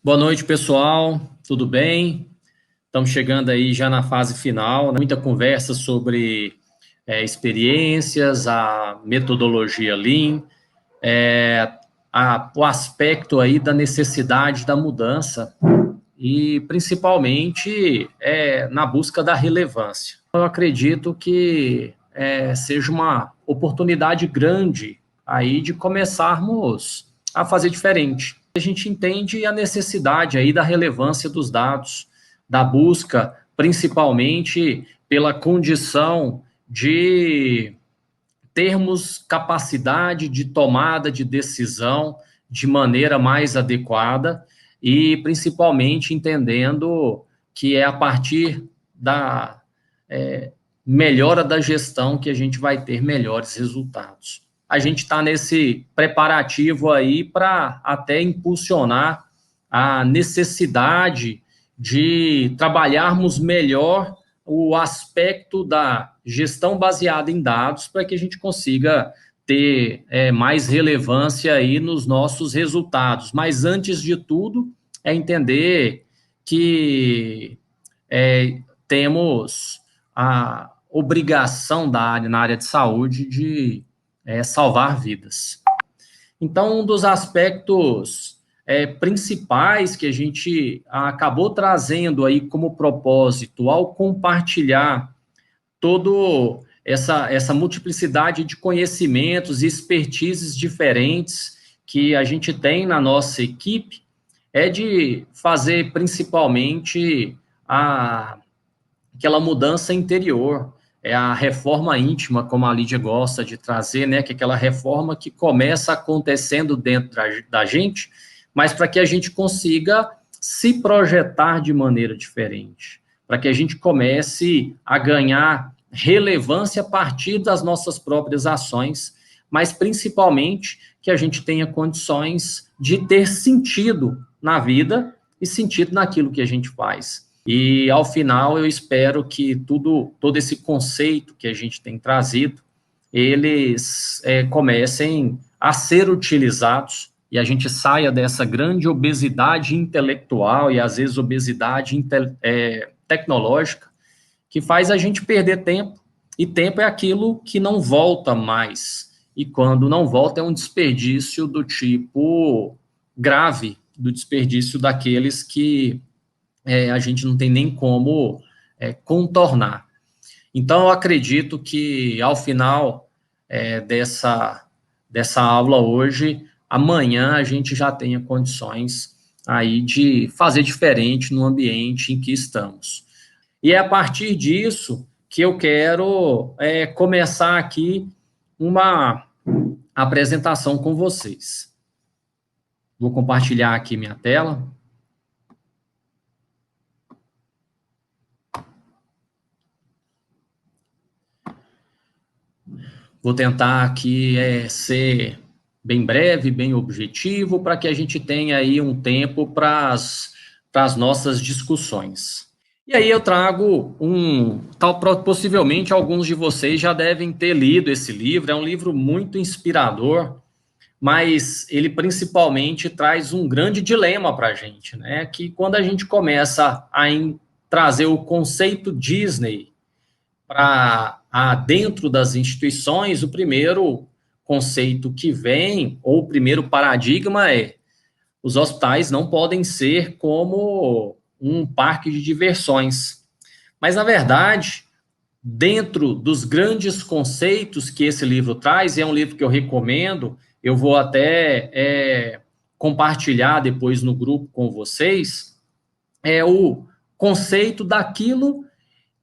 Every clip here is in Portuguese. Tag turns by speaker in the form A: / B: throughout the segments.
A: Boa noite, pessoal. Tudo bem? Estamos chegando aí já na fase final, né? Muita conversa sobre experiências, a metodologia Lean, é, o aspecto aí da necessidade da mudança e principalmente na busca da relevância. Eu acredito que seja uma oportunidade grande aí de começarmos a fazer diferente. A gente entende a necessidade aí da relevância dos dados, da busca, principalmente pela condição de termos capacidade de tomada de decisão de maneira mais adequada e principalmente entendendo que é a partir da melhora da gestão que a gente vai ter melhores resultados. A gente está nesse preparativo aí para até impulsionar a necessidade de trabalharmos melhor o aspecto da gestão baseada em dados para que a gente consiga ter mais relevância aí nos nossos resultados. Mas antes de tudo, é entender que temos a obrigação na área de saúde de salvar vidas. Então, um dos aspectos principais que a gente acabou trazendo aí como propósito ao compartilhar todo essa multiplicidade de conhecimentos e expertises diferentes que a gente tem na nossa equipe é de fazer principalmente aquela mudança interior, é a reforma íntima, como a Lídia gosta de trazer, né, que é aquela reforma que começa acontecendo dentro da gente, mas para que a gente consiga se projetar de maneira diferente, para que a gente comece a ganhar relevância a partir das nossas próprias ações, mas principalmente que a gente tenha condições de ter sentido na vida e sentido naquilo que a gente faz. E ao final eu espero que todo esse conceito que a gente tem trazido, eles comecem a ser utilizados e a gente saia dessa grande obesidade intelectual e às vezes obesidade tecnológica que faz a gente perder tempo, e tempo é aquilo que não volta mais. E quando não volta, é um desperdício do tipo grave, do desperdício daqueles que a gente não tem nem como contornar. Então, eu acredito que ao final dessa aula hoje, amanhã a gente já tenha condições aí de fazer diferente no ambiente em que estamos. E é a partir disso que eu quero começar aqui uma apresentação com vocês. Vou compartilhar aqui minha tela. Vou tentar aqui ser bem breve, bem objetivo, para que a gente tenha aí um tempo para as nossas discussões. E aí eu trago possivelmente alguns de vocês já devem ter lido esse livro, é um livro muito inspirador, mas ele principalmente traz um grande dilema para a gente, né? Que quando a gente começa a trazer o conceito Disney para dentro das instituições, o primeiro conceito que vem, ou o primeiro paradigma é: os hospitais não podem ser como um parque de diversões. Mas, na verdade, dentro dos grandes conceitos que esse livro traz, é um livro que eu recomendo, eu vou até compartilhar depois no grupo com vocês, é o conceito daquilo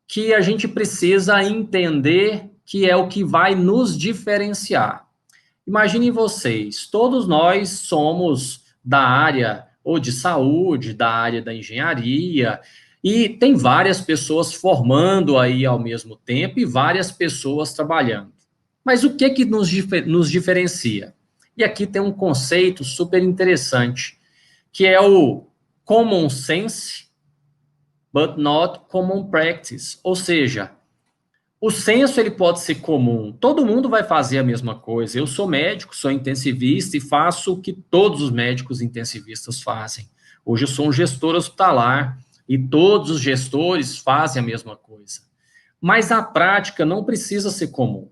A: que a gente precisa entender que é o que vai nos diferenciar. Imaginem vocês, todos nós somos da área ou de saúde, da área da engenharia, e tem várias pessoas formando aí ao mesmo tempo e várias pessoas trabalhando. Mas o que nos diferencia? E aqui tem um conceito super interessante, que é o common sense, but not common practice, ou seja, O senso, ele pode ser comum. Todo mundo vai fazer a mesma coisa. Eu sou médico, sou intensivista e faço o que todos os médicos intensivistas fazem. Hoje eu sou um gestor hospitalar e todos os gestores fazem a mesma coisa. Mas a prática não precisa ser comum.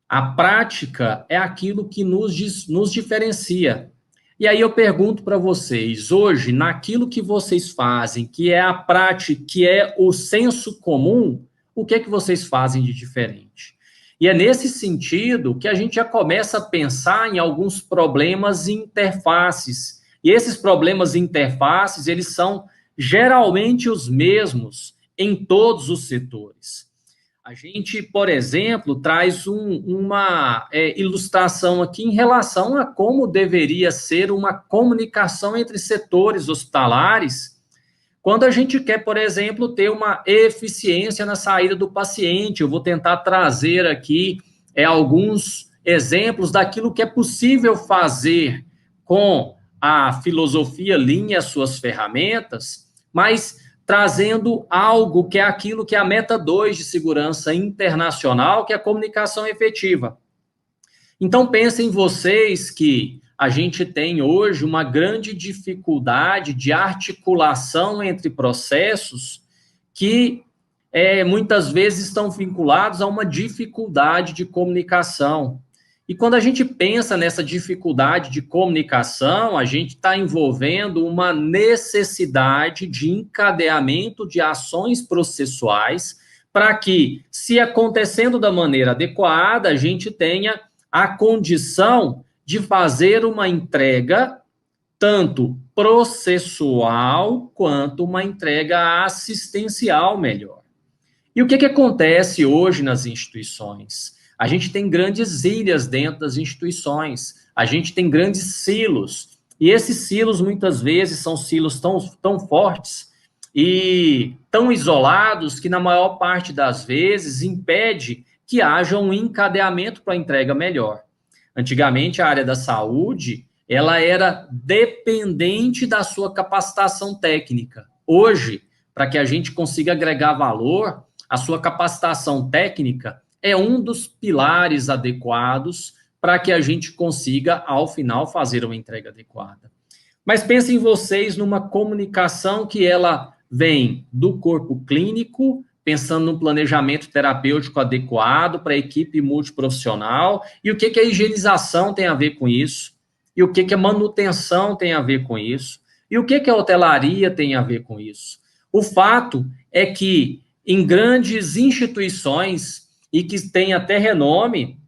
A: A prática é aquilo que nos diferencia. E aí eu pergunto para vocês, hoje, naquilo que vocês fazem, que é a prática, que é o senso comum, o que é que vocês fazem de diferente? E é nesse sentido que a gente já começa a pensar em alguns problemas interfaces. E esses problemas interfaces, eles são geralmente os mesmos em todos os setores. A gente, por exemplo, traz uma ilustração aqui em relação a como deveria ser uma comunicação entre setores hospitalares, quando a gente quer, por exemplo, ter uma eficiência na saída do paciente. Eu vou tentar trazer aqui alguns exemplos daquilo que é possível fazer com a filosofia Lean e as suas ferramentas, mas trazendo algo que é aquilo que é a meta 2 de segurança internacional, que é a comunicação efetiva. Então, pensem vocês que a gente tem hoje uma grande dificuldade de articulação entre processos que muitas vezes estão vinculados a uma dificuldade de comunicação. E quando a gente pensa nessa dificuldade de comunicação, a gente está envolvendo uma necessidade de encadeamento de ações processuais para que, se acontecendo da maneira adequada, a gente tenha a condição de fazer uma entrega tanto processual quanto uma entrega assistencial melhor. E o que acontece hoje nas instituições? A gente tem grandes ilhas dentro das instituições, a gente tem grandes silos, e esses silos muitas vezes são silos tão fortes e tão isolados que na maior parte das vezes impede que haja um encadeamento para a entrega melhor. Antigamente a área da saúde, ela era dependente da sua capacitação técnica. Hoje, para que a gente consiga agregar valor, a sua capacitação técnica é um dos pilares adequados para que a gente consiga, ao final, fazer uma entrega adequada. Mas pensem vocês numa comunicação que ela vem do corpo clínico, pensando no planejamento terapêutico adequado para a equipe multiprofissional, e o que a higienização tem a ver com isso, e o que a manutenção tem a ver com isso, e o que a hotelaria tem a ver com isso. O fato é que, em grandes instituições, e que tem até renome,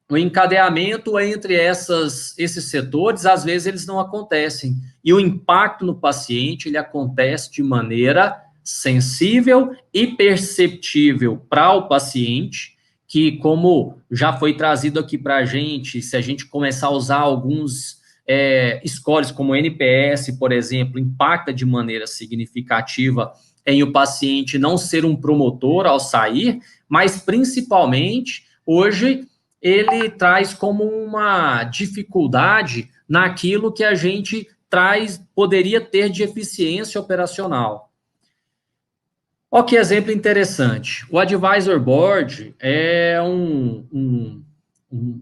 A: o encadeamento entre esses setores, às vezes, eles não acontecem. E o impacto no paciente, ele acontece de maneira sensível e perceptível para o paciente, que, como já foi trazido aqui para a gente, se a gente começar a usar alguns scores, como o NPS, por exemplo, impacta de maneira significativa em o paciente não ser um promotor ao sair, mas, principalmente, hoje, ele traz como uma dificuldade naquilo que a gente poderia ter de eficiência operacional. Olha que exemplo interessante. O Advisor Board é um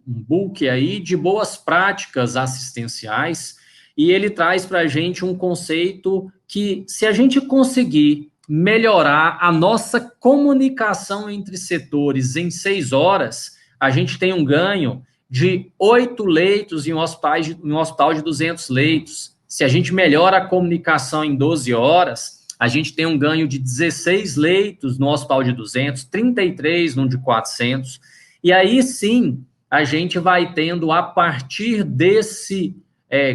A: book aí de boas práticas assistenciais, e ele traz para a gente um conceito que, se a gente conseguir melhorar a nossa comunicação entre setores em 6 horas, a gente tem um ganho de 8 leitos em um hospital de 200 leitos. Se a gente melhora a comunicação em 12 horas, a gente tem um ganho de 16 leitos no hospital de 200, 33 no de 400. E aí sim, a gente vai tendo, a partir desse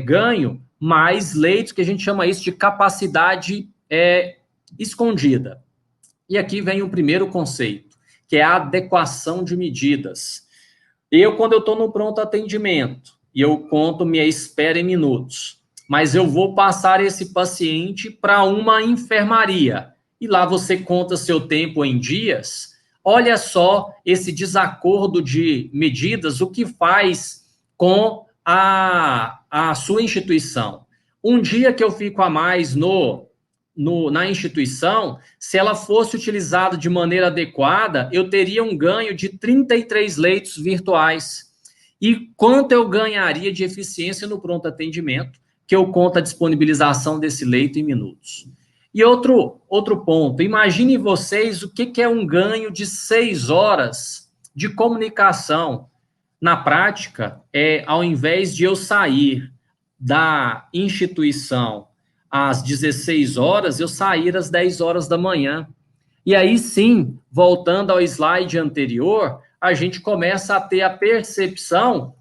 A: ganho, mais leitos, que a gente chama isso de capacidade escondida. E aqui vem o primeiro conceito, que é a adequação de medidas. Quando eu estou no pronto atendimento, e eu conto minha espera em minutos, mas eu vou passar esse paciente para uma enfermaria, e lá você conta seu tempo em dias. Olha só esse desacordo de medidas, o que faz com a sua instituição. Um dia que eu fico a mais no na instituição, se ela fosse utilizada de maneira adequada, eu teria um ganho de 33 leitos virtuais. E quanto eu ganharia de eficiência no pronto atendimento, que eu conto a disponibilização desse leito em minutos. E outro ponto, imagine vocês o que é um ganho de 6 horas de comunicação. Na prática, ao invés de eu sair da instituição às 16 horas, eu sair às 10 horas da manhã. E aí sim, voltando ao slide anterior, a gente começa a ter a percepção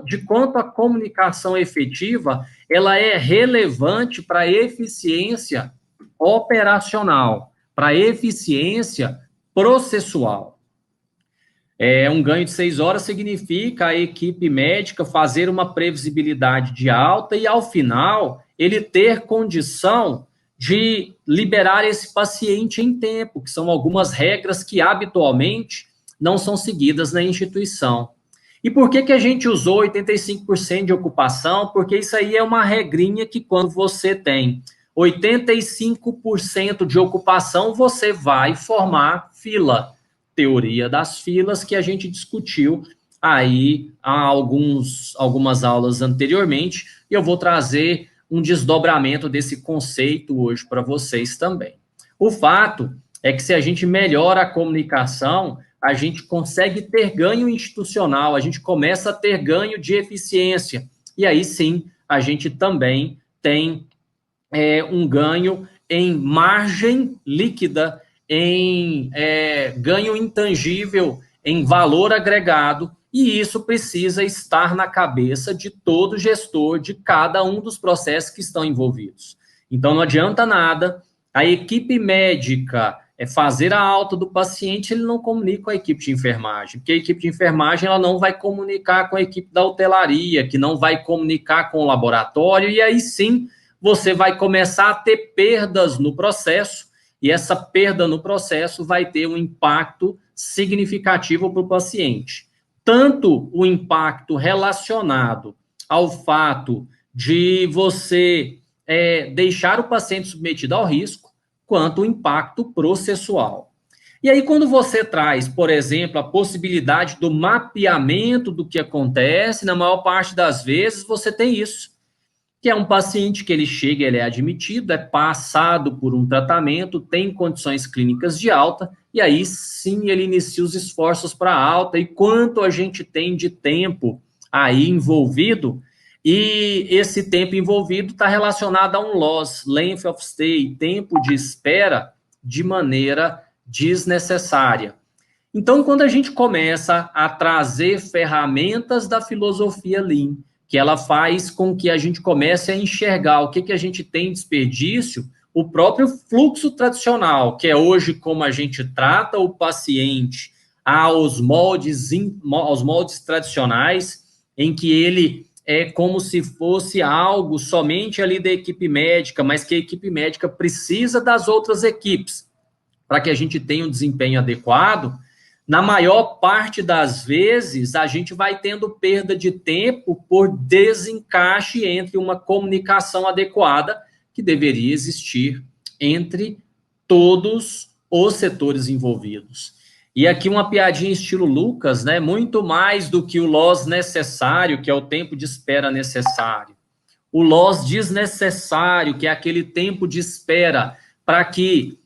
A: de quanto a comunicação efetiva ela é relevante para a eficiência operacional, para a eficiência processual. Um ganho de 6 horas significa a equipe médica fazer uma previsibilidade de alta e, ao final, ele ter condição de liberar esse paciente em tempo, que são algumas regras que, habitualmente, não são seguidas na instituição. E por que a gente usou 85% de ocupação? Porque isso aí é uma regrinha que, quando você tem 85% de ocupação, você vai formar fila. Teoria das filas, que a gente discutiu aí há algumas aulas anteriormente, e eu vou trazer um desdobramento desse conceito hoje para vocês também. O fato é que, se a gente melhora a comunicação, a gente consegue ter ganho institucional, a gente começa a ter ganho de eficiência, e aí sim a gente também tem um ganho em margem líquida, em ganho intangível, em valor agregado, e isso precisa estar na cabeça de todo gestor de cada um dos processos que estão envolvidos. Então, não adianta nada a equipe médica fazer a alta do paciente, ele não comunica com a equipe de enfermagem, porque a equipe de enfermagem ela não vai comunicar com a equipe da hotelaria, que não vai comunicar com o laboratório, e aí sim você vai começar a ter perdas no processo, e essa perda no processo vai ter um impacto significativo para o paciente. Tanto o impacto relacionado ao fato de você deixar o paciente submetido ao risco, quanto o impacto processual. E aí, quando você traz, por exemplo, a possibilidade do mapeamento do que acontece, na maior parte das vezes você tem isso, que é um paciente que ele chega, ele é admitido, é passado por um tratamento, tem condições clínicas de alta, e aí sim ele inicia os esforços para alta, e quanto a gente tem de tempo aí envolvido, e esse tempo envolvido está relacionado a um loss, length of stay, tempo de espera, de maneira desnecessária. Então, quando a gente começa a trazer ferramentas da filosofia Lean, que ela faz com que a gente comece a enxergar o que a gente tem de desperdício, o próprio fluxo tradicional, que é hoje como a gente trata o paciente aos moldes tradicionais, em que ele é como se fosse algo somente ali da equipe médica, mas que a equipe médica precisa das outras equipes para que a gente tenha um desempenho adequado. Na maior parte das vezes, a gente vai tendo perda de tempo por desencaixe entre uma comunicação adequada que deveria existir entre todos os setores envolvidos. E aqui uma piadinha estilo Lucas, né? Muito mais do que o loss necessário, que é o tempo de espera necessário. O loss desnecessário, que é aquele tempo de espera para que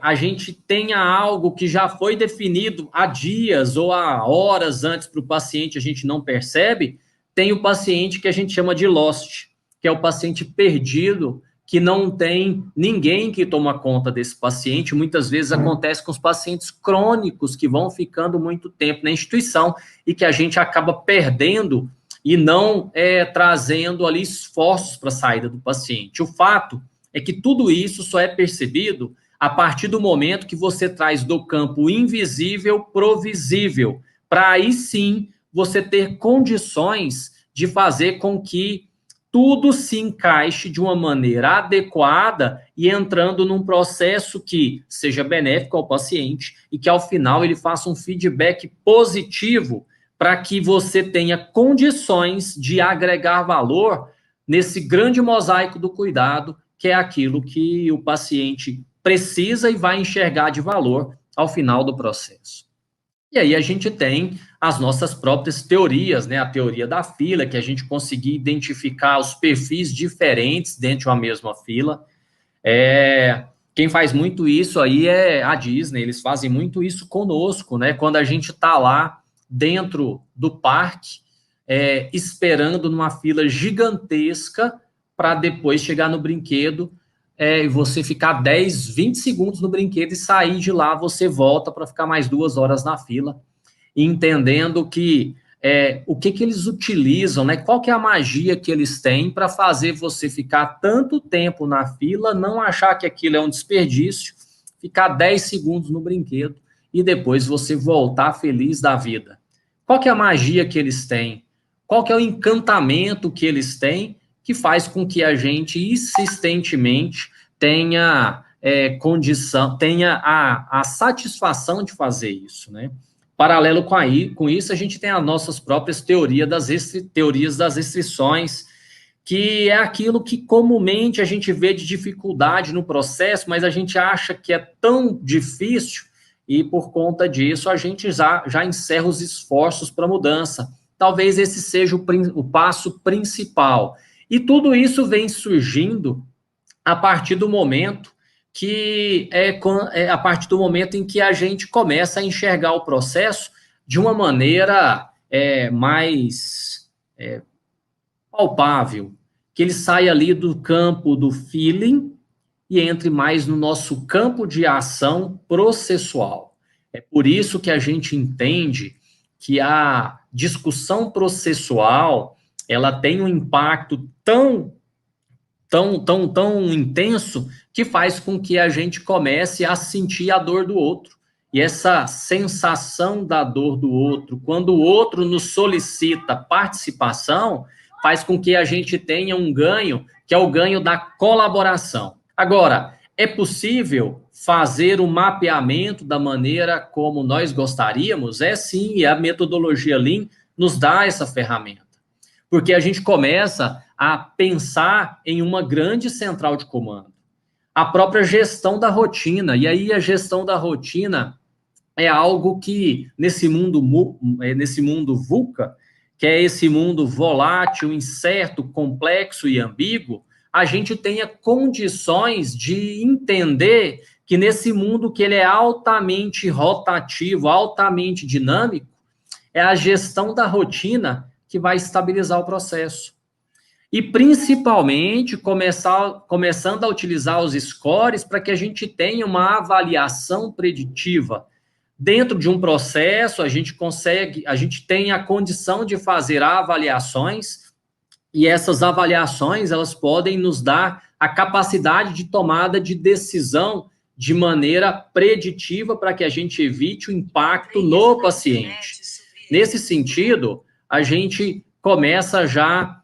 A: a gente tenha algo que já foi definido há dias ou há horas antes para o paciente, a gente não percebe. Tem o paciente que a gente chama de lost, que é o paciente perdido, que não tem ninguém que toma conta desse paciente. Muitas vezes acontece com os pacientes crônicos que vão ficando muito tempo na instituição e que a gente acaba perdendo e não trazendo ali esforços para a saída do paciente. O fato é que tudo isso só é percebido a partir do momento que você traz do campo invisível pro visível, para aí sim você ter condições de fazer com que tudo se encaixe de uma maneira adequada e entrando num processo que seja benéfico ao paciente e que, ao final, ele faça um feedback positivo para que você tenha condições de agregar valor nesse grande mosaico do cuidado que é aquilo que o paciente precisa e vai enxergar de valor ao final do processo. E aí a gente tem as nossas próprias teorias, né? A teoria da fila, que a gente conseguir identificar os perfis diferentes dentro de uma mesma fila. Quem faz muito isso aí é a Disney, eles fazem muito isso conosco, né? Quando a gente está lá dentro do parque, esperando numa fila gigantesca para depois chegar no brinquedo, e você ficar 10, 20 segundos no brinquedo e sair de lá, você volta para ficar mais 2 horas na fila, entendendo que o que eles utilizam, né? Qual que é a magia que eles têm para fazer você ficar tanto tempo na fila, não achar que aquilo é um desperdício, ficar 10 segundos no brinquedo e depois você voltar feliz da vida. Qual que é a magia que eles têm? Qual que é o encantamento que eles têm que faz com que a gente insistentemente tenha condição, tenha a satisfação de fazer isso, né? Paralelo com isso, a gente tem as nossas próprias teorias das restrições, que é aquilo que comumente a gente vê de dificuldade no processo, mas a gente acha que é tão difícil e por conta disso a gente já encerra os esforços para mudança. Talvez esse seja o passo principal. E tudo isso vem surgindo a partir do momento a partir do momento em que a gente começa a enxergar o processo de uma maneira mais palpável, que ele saia ali do campo do feeling e entre mais no nosso campo de ação processual. É por isso que a gente entende que a discussão processual ela tem um impacto tão intenso que faz com que a gente comece a sentir a dor do outro. E essa sensação da dor do outro, quando o outro nos solicita participação, faz com que a gente tenha um ganho, que é o ganho da colaboração. Agora, é possível fazer o mapeamento da maneira como nós gostaríamos? É sim, e a metodologia Lean nos dá essa ferramenta. Porque a gente começa a pensar em uma grande central de comando. A própria gestão da rotina. E aí a gestão da rotina é algo que, nesse mundo VUCA, que é esse mundo volátil, incerto, complexo e ambíguo, a gente tenha condições de entender que nesse mundo que ele é altamente rotativo, altamente dinâmico, é a gestão da rotina que vai estabilizar o processo. E, principalmente, começando a utilizar os scores para que a gente tenha uma avaliação preditiva. Dentro de um processo, a gente tem a condição de fazer avaliações, e essas avaliações, elas podem nos dar a capacidade de tomada de decisão de maneira preditiva para que a gente evite o impacto no paciente. Nesse sentido, a gente começa já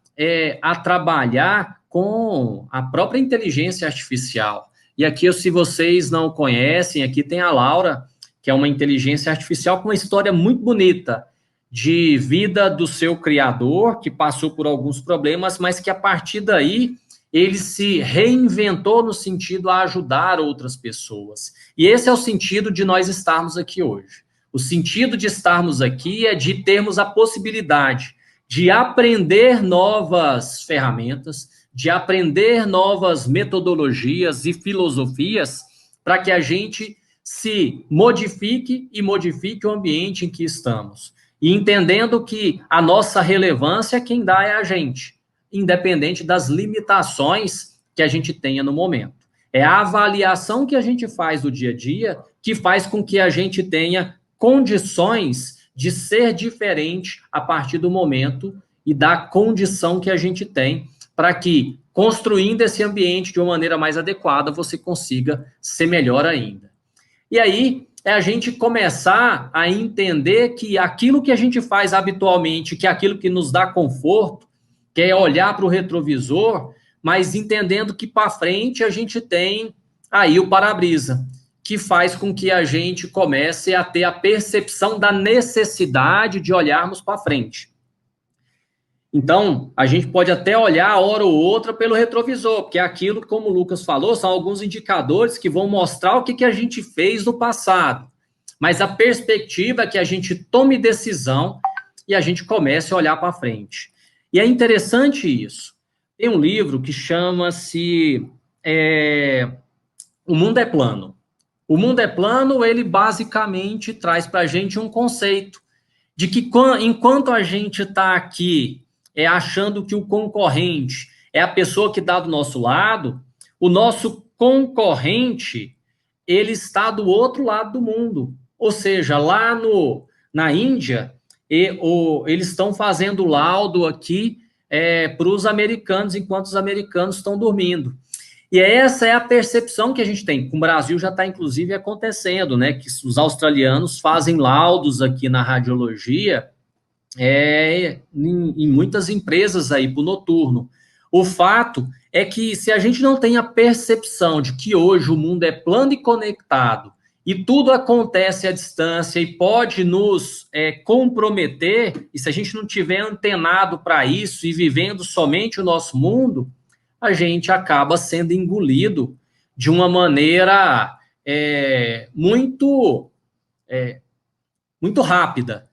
A: a trabalhar com a própria inteligência artificial. E aqui, se vocês não conhecem, aqui tem a Laura, que é uma inteligência artificial com uma história muito bonita de vida do seu criador, que passou por alguns problemas, mas que a partir daí ele se reinventou no sentido a ajudar outras pessoas. E esse é o sentido de nós estarmos aqui hoje. O sentido de estarmos aqui é de termos a possibilidade de aprender novas ferramentas, de aprender novas metodologias e filosofias para que a gente se modifique e modifique o ambiente em que estamos. E entendendo que a nossa relevância, quem dá é a gente, independente das limitações que a gente tenha no momento. É a avaliação que a gente faz do dia a dia que faz com que a gente tenha condições de ser diferente a partir do momento e da condição que a gente tem para que, construindo esse ambiente de uma maneira mais adequada, você consiga ser melhor ainda. E aí, é a gente começar a entender que aquilo que a gente faz habitualmente, que é aquilo que nos dá conforto, que é olhar para o retrovisor, mas entendendo que para frente a gente tem aí o para-brisa, que faz com que a gente comece a ter a percepção da necessidade de olharmos para frente. Então, a gente pode até olhar a hora ou outra pelo retrovisor, porque aquilo, como o Lucas falou, são alguns indicadores que vão mostrar o que a gente fez no passado. Mas a perspectiva é que a gente tome decisão e a gente comece a olhar para frente. E é interessante isso. Tem um livro que chama-se O Mundo é Plano. O Mundo é Plano, ele basicamente traz para a gente um conceito de que enquanto a gente está aqui achando que o concorrente é a pessoa que está do nosso lado, o nosso concorrente, ele está do outro lado do mundo. Ou seja, lá na Índia, eles estão fazendo laudo aqui para os americanos, enquanto os americanos estão dormindo. E essa é a percepção que a gente tem. O Brasil já está, inclusive, acontecendo, né? Que os australianos fazem laudos aqui na radiologia em muitas empresas aí para o noturno. O fato é que se a gente não tem a percepção de que hoje o mundo é plano e conectado e tudo acontece à distância e pode nos comprometer, e se a gente não tiver antenado para isso e vivendo somente o nosso mundo, a gente acaba sendo engolido de uma maneira muito rápida.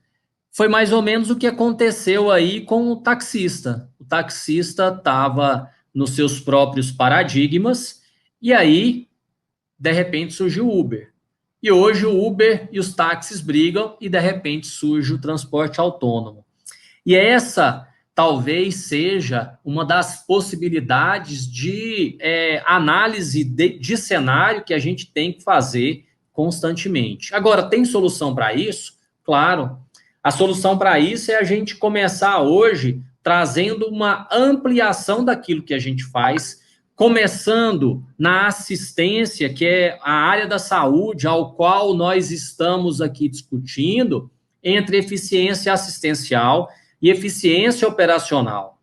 A: Foi mais ou menos o que aconteceu aí com o taxista. O taxista estava nos seus próprios paradigmas e aí, de repente, surgiu o Uber. E hoje o Uber e os táxis brigam e, de repente, surge o transporte autônomo. E essa talvez seja uma das possibilidades de análise de cenário que a gente tem que fazer constantemente. Agora, tem solução para isso? Claro. A solução para isso é a gente começar hoje trazendo uma ampliação daquilo que a gente faz, começando na assistência, que é a área da saúde, ao qual nós estamos aqui discutindo, entre eficiência assistencial e eficiência operacional.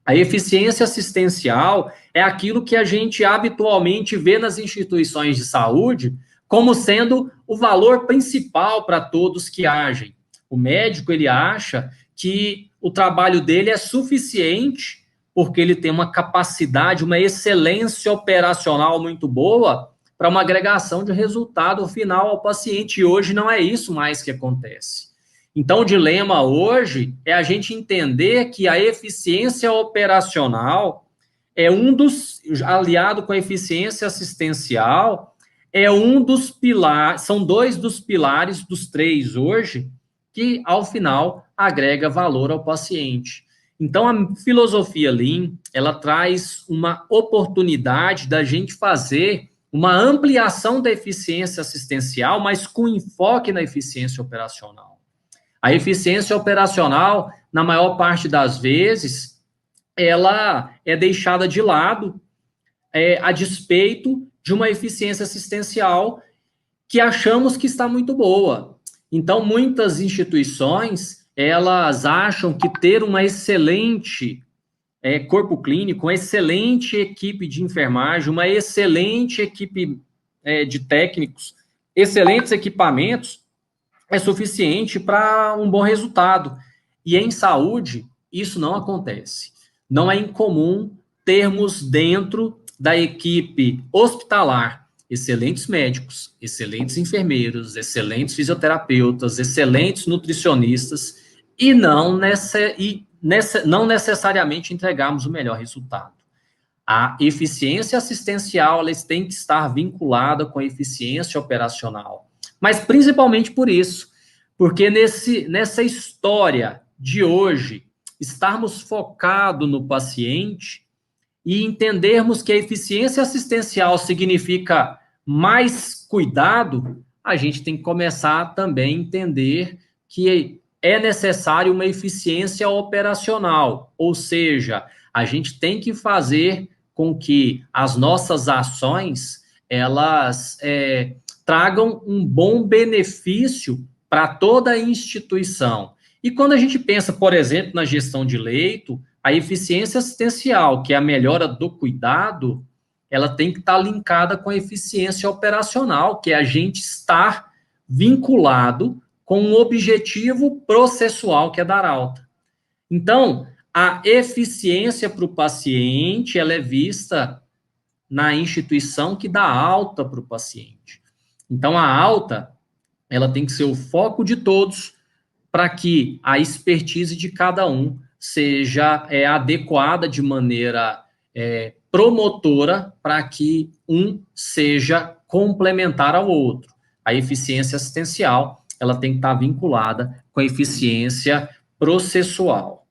A: A eficiência assistencial é aquilo que a gente habitualmente vê nas instituições de saúde como sendo o valor principal para todos que agem. O médico, ele acha que o trabalho dele é suficiente porque ele tem uma capacidade, uma excelência operacional muito boa para uma agregação de resultado final ao paciente. E hoje não é isso mais que acontece. Então, o dilema hoje é a gente entender que a eficiência operacional é aliado com a eficiência assistencial, é um dos pilares, são dois dos pilares dos três hoje, que, ao final, agrega valor ao paciente. Então, a filosofia Lean, ela traz uma oportunidade da gente fazer uma ampliação da eficiência assistencial, mas com enfoque na eficiência operacional. A eficiência operacional, na maior parte das vezes, ela é deixada de lado a despeito de uma eficiência assistencial que achamos que está muito boa. Então, muitas instituições, elas acham que ter uma excelente corpo clínico, uma excelente equipe de enfermagem, uma excelente equipe de técnicos, excelentes equipamentos, é suficiente para um bom resultado. E em saúde, isso não acontece. Não é incomum termos dentro da equipe hospitalar excelentes médicos, excelentes enfermeiros, excelentes fisioterapeutas, excelentes nutricionistas e não necessariamente entregarmos o melhor resultado. A eficiência assistencial, ela tem que estar vinculada com a eficiência operacional. Mas principalmente por isso, porque nessa história de hoje, estarmos focados no paciente e entendermos que a eficiência assistencial significa mais cuidado, a gente tem que começar também a entender que é necessário uma eficiência operacional, ou seja, a gente tem que fazer com que as nossas ações, elas tragam um bom benefício para toda a instituição. E quando a gente pensa, por exemplo, na gestão de leito, a eficiência assistencial, que é a melhora do cuidado, ela tem que estar linkada com a eficiência operacional, que é a gente estar vinculado com um objetivo processual, que é dar alta. Então, a eficiência para o paciente, ela é vista na instituição que dá alta para o paciente. Então, a alta, ela tem que ser o foco de todos para que a expertise de cada um seja adequada de maneira promotora para que um seja complementar ao outro. A eficiência assistencial, ela tem que estar vinculada com a eficiência processual.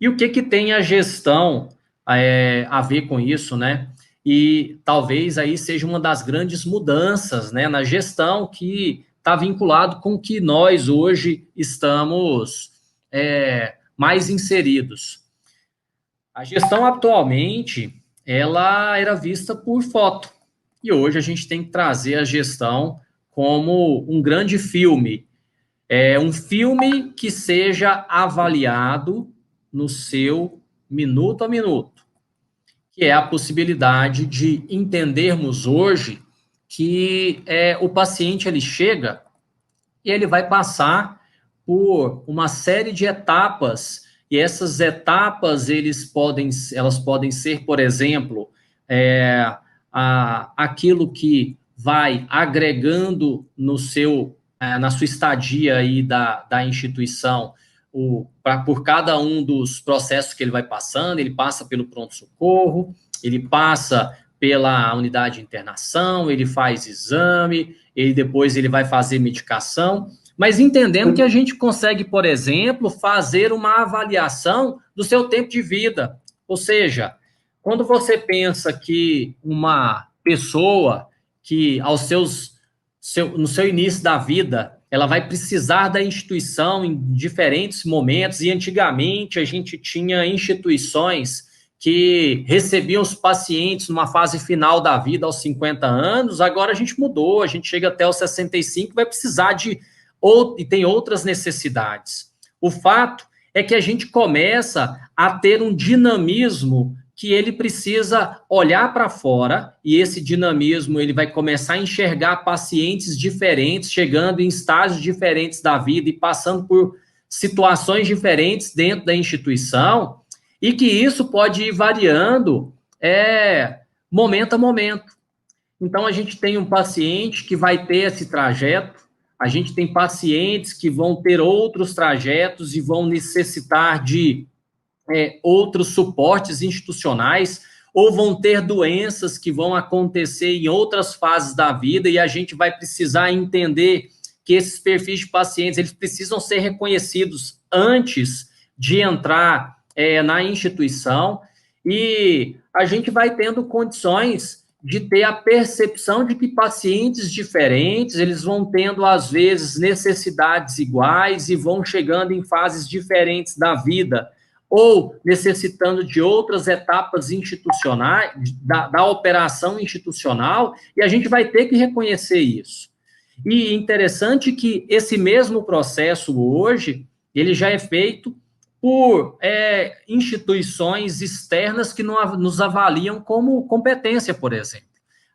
A: E o que tem a gestão a ver com isso, né? E talvez aí seja uma das grandes mudanças, né, na gestão que está vinculado com o que nós hoje estamos mais inseridos. A gestão atualmente, ela era vista por foto, e hoje a gente tem que trazer a gestão como um grande filme, um filme que seja avaliado no seu minuto a minuto, que é a possibilidade de entendermos hoje que o paciente ele chega e ele vai passar por uma série de etapas, e essas etapas elas podem ser, por exemplo, aquilo que vai agregando na sua estadia aí da instituição, por cada um dos processos que ele vai passando. Ele passa pelo pronto-socorro, ele passa pela unidade de internação, ele faz exame, depois ele vai fazer medicação, mas entendendo que a gente consegue, por exemplo, fazer uma avaliação do seu tempo de vida. Ou seja, quando você pensa que uma pessoa que no seu início da vida, ela vai precisar da instituição em diferentes momentos, e antigamente a gente tinha instituições que recebiam os pacientes numa fase final da vida aos 50 anos, agora a gente mudou, a gente chega até os 65, vai precisar e tem outras necessidades. O fato é que a gente começa a ter um dinamismo que ele precisa olhar para fora, e esse dinamismo ele vai começar a enxergar pacientes diferentes, chegando em estágios diferentes da vida e passando por situações diferentes dentro da instituição, e que isso pode ir variando momento a momento. Então, a gente tem um paciente que vai ter esse trajeto, a gente tem pacientes que vão ter outros trajetos e vão necessitar de outros suportes institucionais, ou vão ter doenças que vão acontecer em outras fases da vida, e a gente vai precisar entender que esses perfis de pacientes, eles precisam ser reconhecidos antes de entrar na instituição, e a gente vai tendo condições de ter a percepção de que pacientes diferentes, eles vão tendo, às vezes, necessidades iguais e vão chegando em fases diferentes da vida, ou necessitando de outras etapas institucionais, da operação institucional, e a gente vai ter que reconhecer isso. E interessante que esse mesmo processo hoje, ele já é feito por instituições externas que nos avaliam como competência, por exemplo.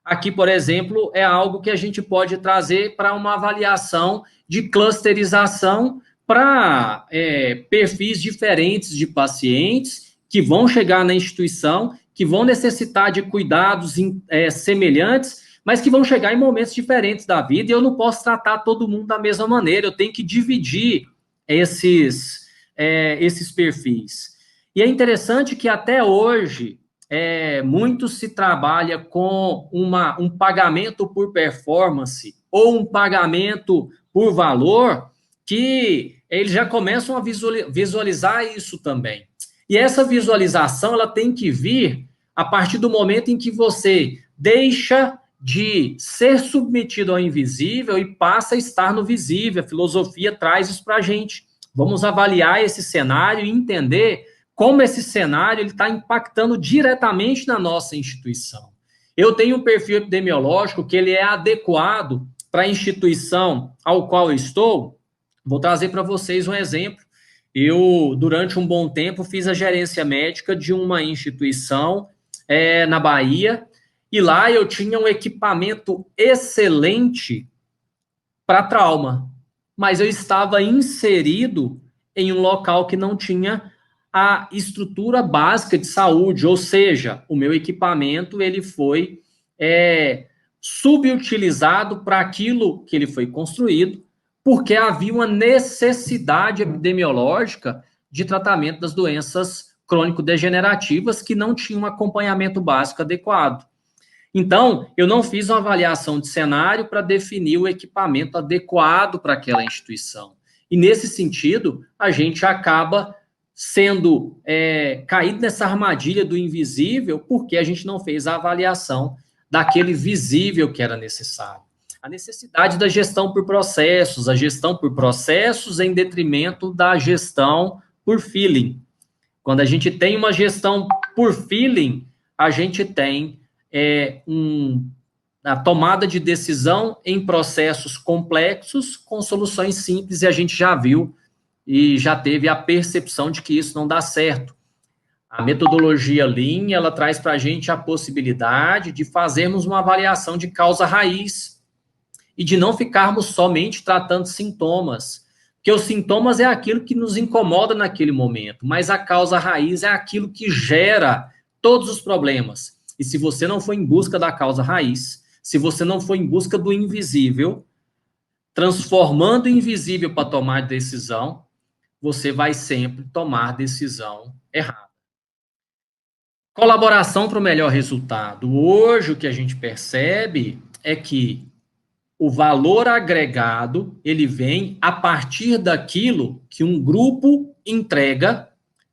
A: Aqui, por exemplo, é algo que a gente pode trazer para uma avaliação de clusterização para perfis diferentes de pacientes que vão chegar na instituição, que vão necessitar de cuidados semelhantes, mas que vão chegar em momentos diferentes da vida, e eu não posso tratar todo mundo da mesma maneira, eu tenho que dividir esses perfis. E é interessante que até hoje muito se trabalha com um pagamento por performance ou um pagamento por valor, que eles já começam a visualizar isso também. E essa visualização, ela tem que vir a partir do momento em que você deixa de ser submetido ao invisível e passa a estar no visível. A filosofia traz isso para a gente. Vamos avaliar esse cenário e entender como esse cenário está impactando diretamente na nossa instituição. Eu tenho um perfil epidemiológico que ele é adequado para a instituição ao qual eu estou. Vou trazer para vocês um exemplo. Eu, durante um bom tempo, fiz a gerência médica de uma instituição na Bahia, e lá eu tinha um equipamento excelente para trauma, mas eu estava inserido em um local que não tinha a estrutura básica de saúde, ou seja, o meu equipamento ele foi subutilizado para aquilo que ele foi construído, porque havia uma necessidade epidemiológica de tratamento das doenças crônico-degenerativas que não tinham um acompanhamento básico adequado. Então, eu não fiz uma avaliação de cenário para definir o equipamento adequado para aquela instituição. E, nesse sentido, a gente acaba sendo caído nessa armadilha do invisível porque a gente não fez a avaliação daquele visível que era necessário. A necessidade da gestão por processos, a gestão por processos em detrimento da gestão por feeling. Quando a gente tem uma gestão por feeling, a gente tem a tomada de decisão em processos complexos com soluções simples, e a gente já viu e já teve a percepção de que isso não dá certo. A metodologia Lean, ela traz para a gente a possibilidade de fazermos uma avaliação de causa raiz e de não ficarmos somente tratando sintomas, porque os sintomas é aquilo que nos incomoda naquele momento, mas a causa raiz é aquilo que gera todos os problemas. E se você não for em busca da causa raiz, se você não for em busca do invisível, transformando o invisível para tomar decisão, você vai sempre tomar decisão errada. Colaboração para o melhor resultado. Hoje, o que a gente percebe é que o valor agregado, ele vem a partir daquilo que um grupo entrega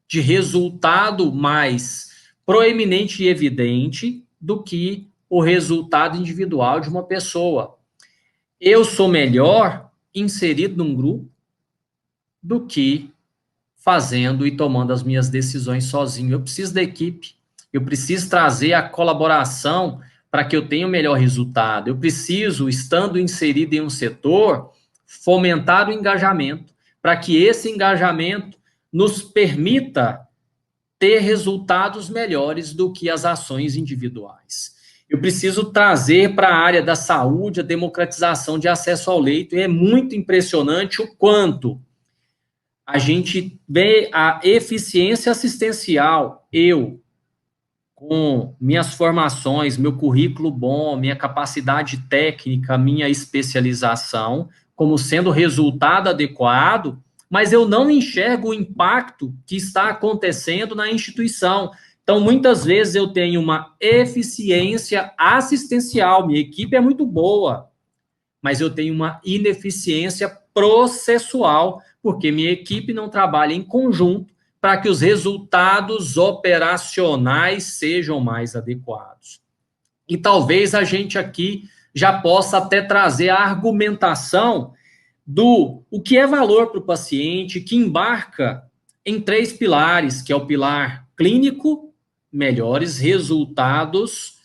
A: de resultado mais proeminente e evidente do que o resultado individual de uma pessoa. Eu sou melhor inserido num grupo do que fazendo e tomando as minhas decisões sozinho. Eu preciso da equipe, eu preciso trazer a colaboração para que eu tenha o melhor resultado. Eu preciso, estando inserido em um setor, fomentar o engajamento, para que esse engajamento nos permita ter resultados melhores do que as ações individuais. Eu preciso trazer para a área da saúde a democratização de acesso ao leito, e é muito impressionante o quanto a gente vê a eficiência assistencial. Eu, com minhas formações, meu currículo bom, minha capacidade técnica, minha especialização, como sendo resultado adequado, mas eu não enxergo o impacto que está acontecendo na instituição. Então, muitas vezes eu tenho uma eficiência assistencial, minha equipe é muito boa, mas eu tenho uma ineficiência processual, porque minha equipe não trabalha em conjunto para que os resultados operacionais sejam mais adequados. E talvez a gente aqui já possa até trazer a argumentação do o que é valor para o paciente, que embarca em 3 pilares, que é o pilar clínico, melhores resultados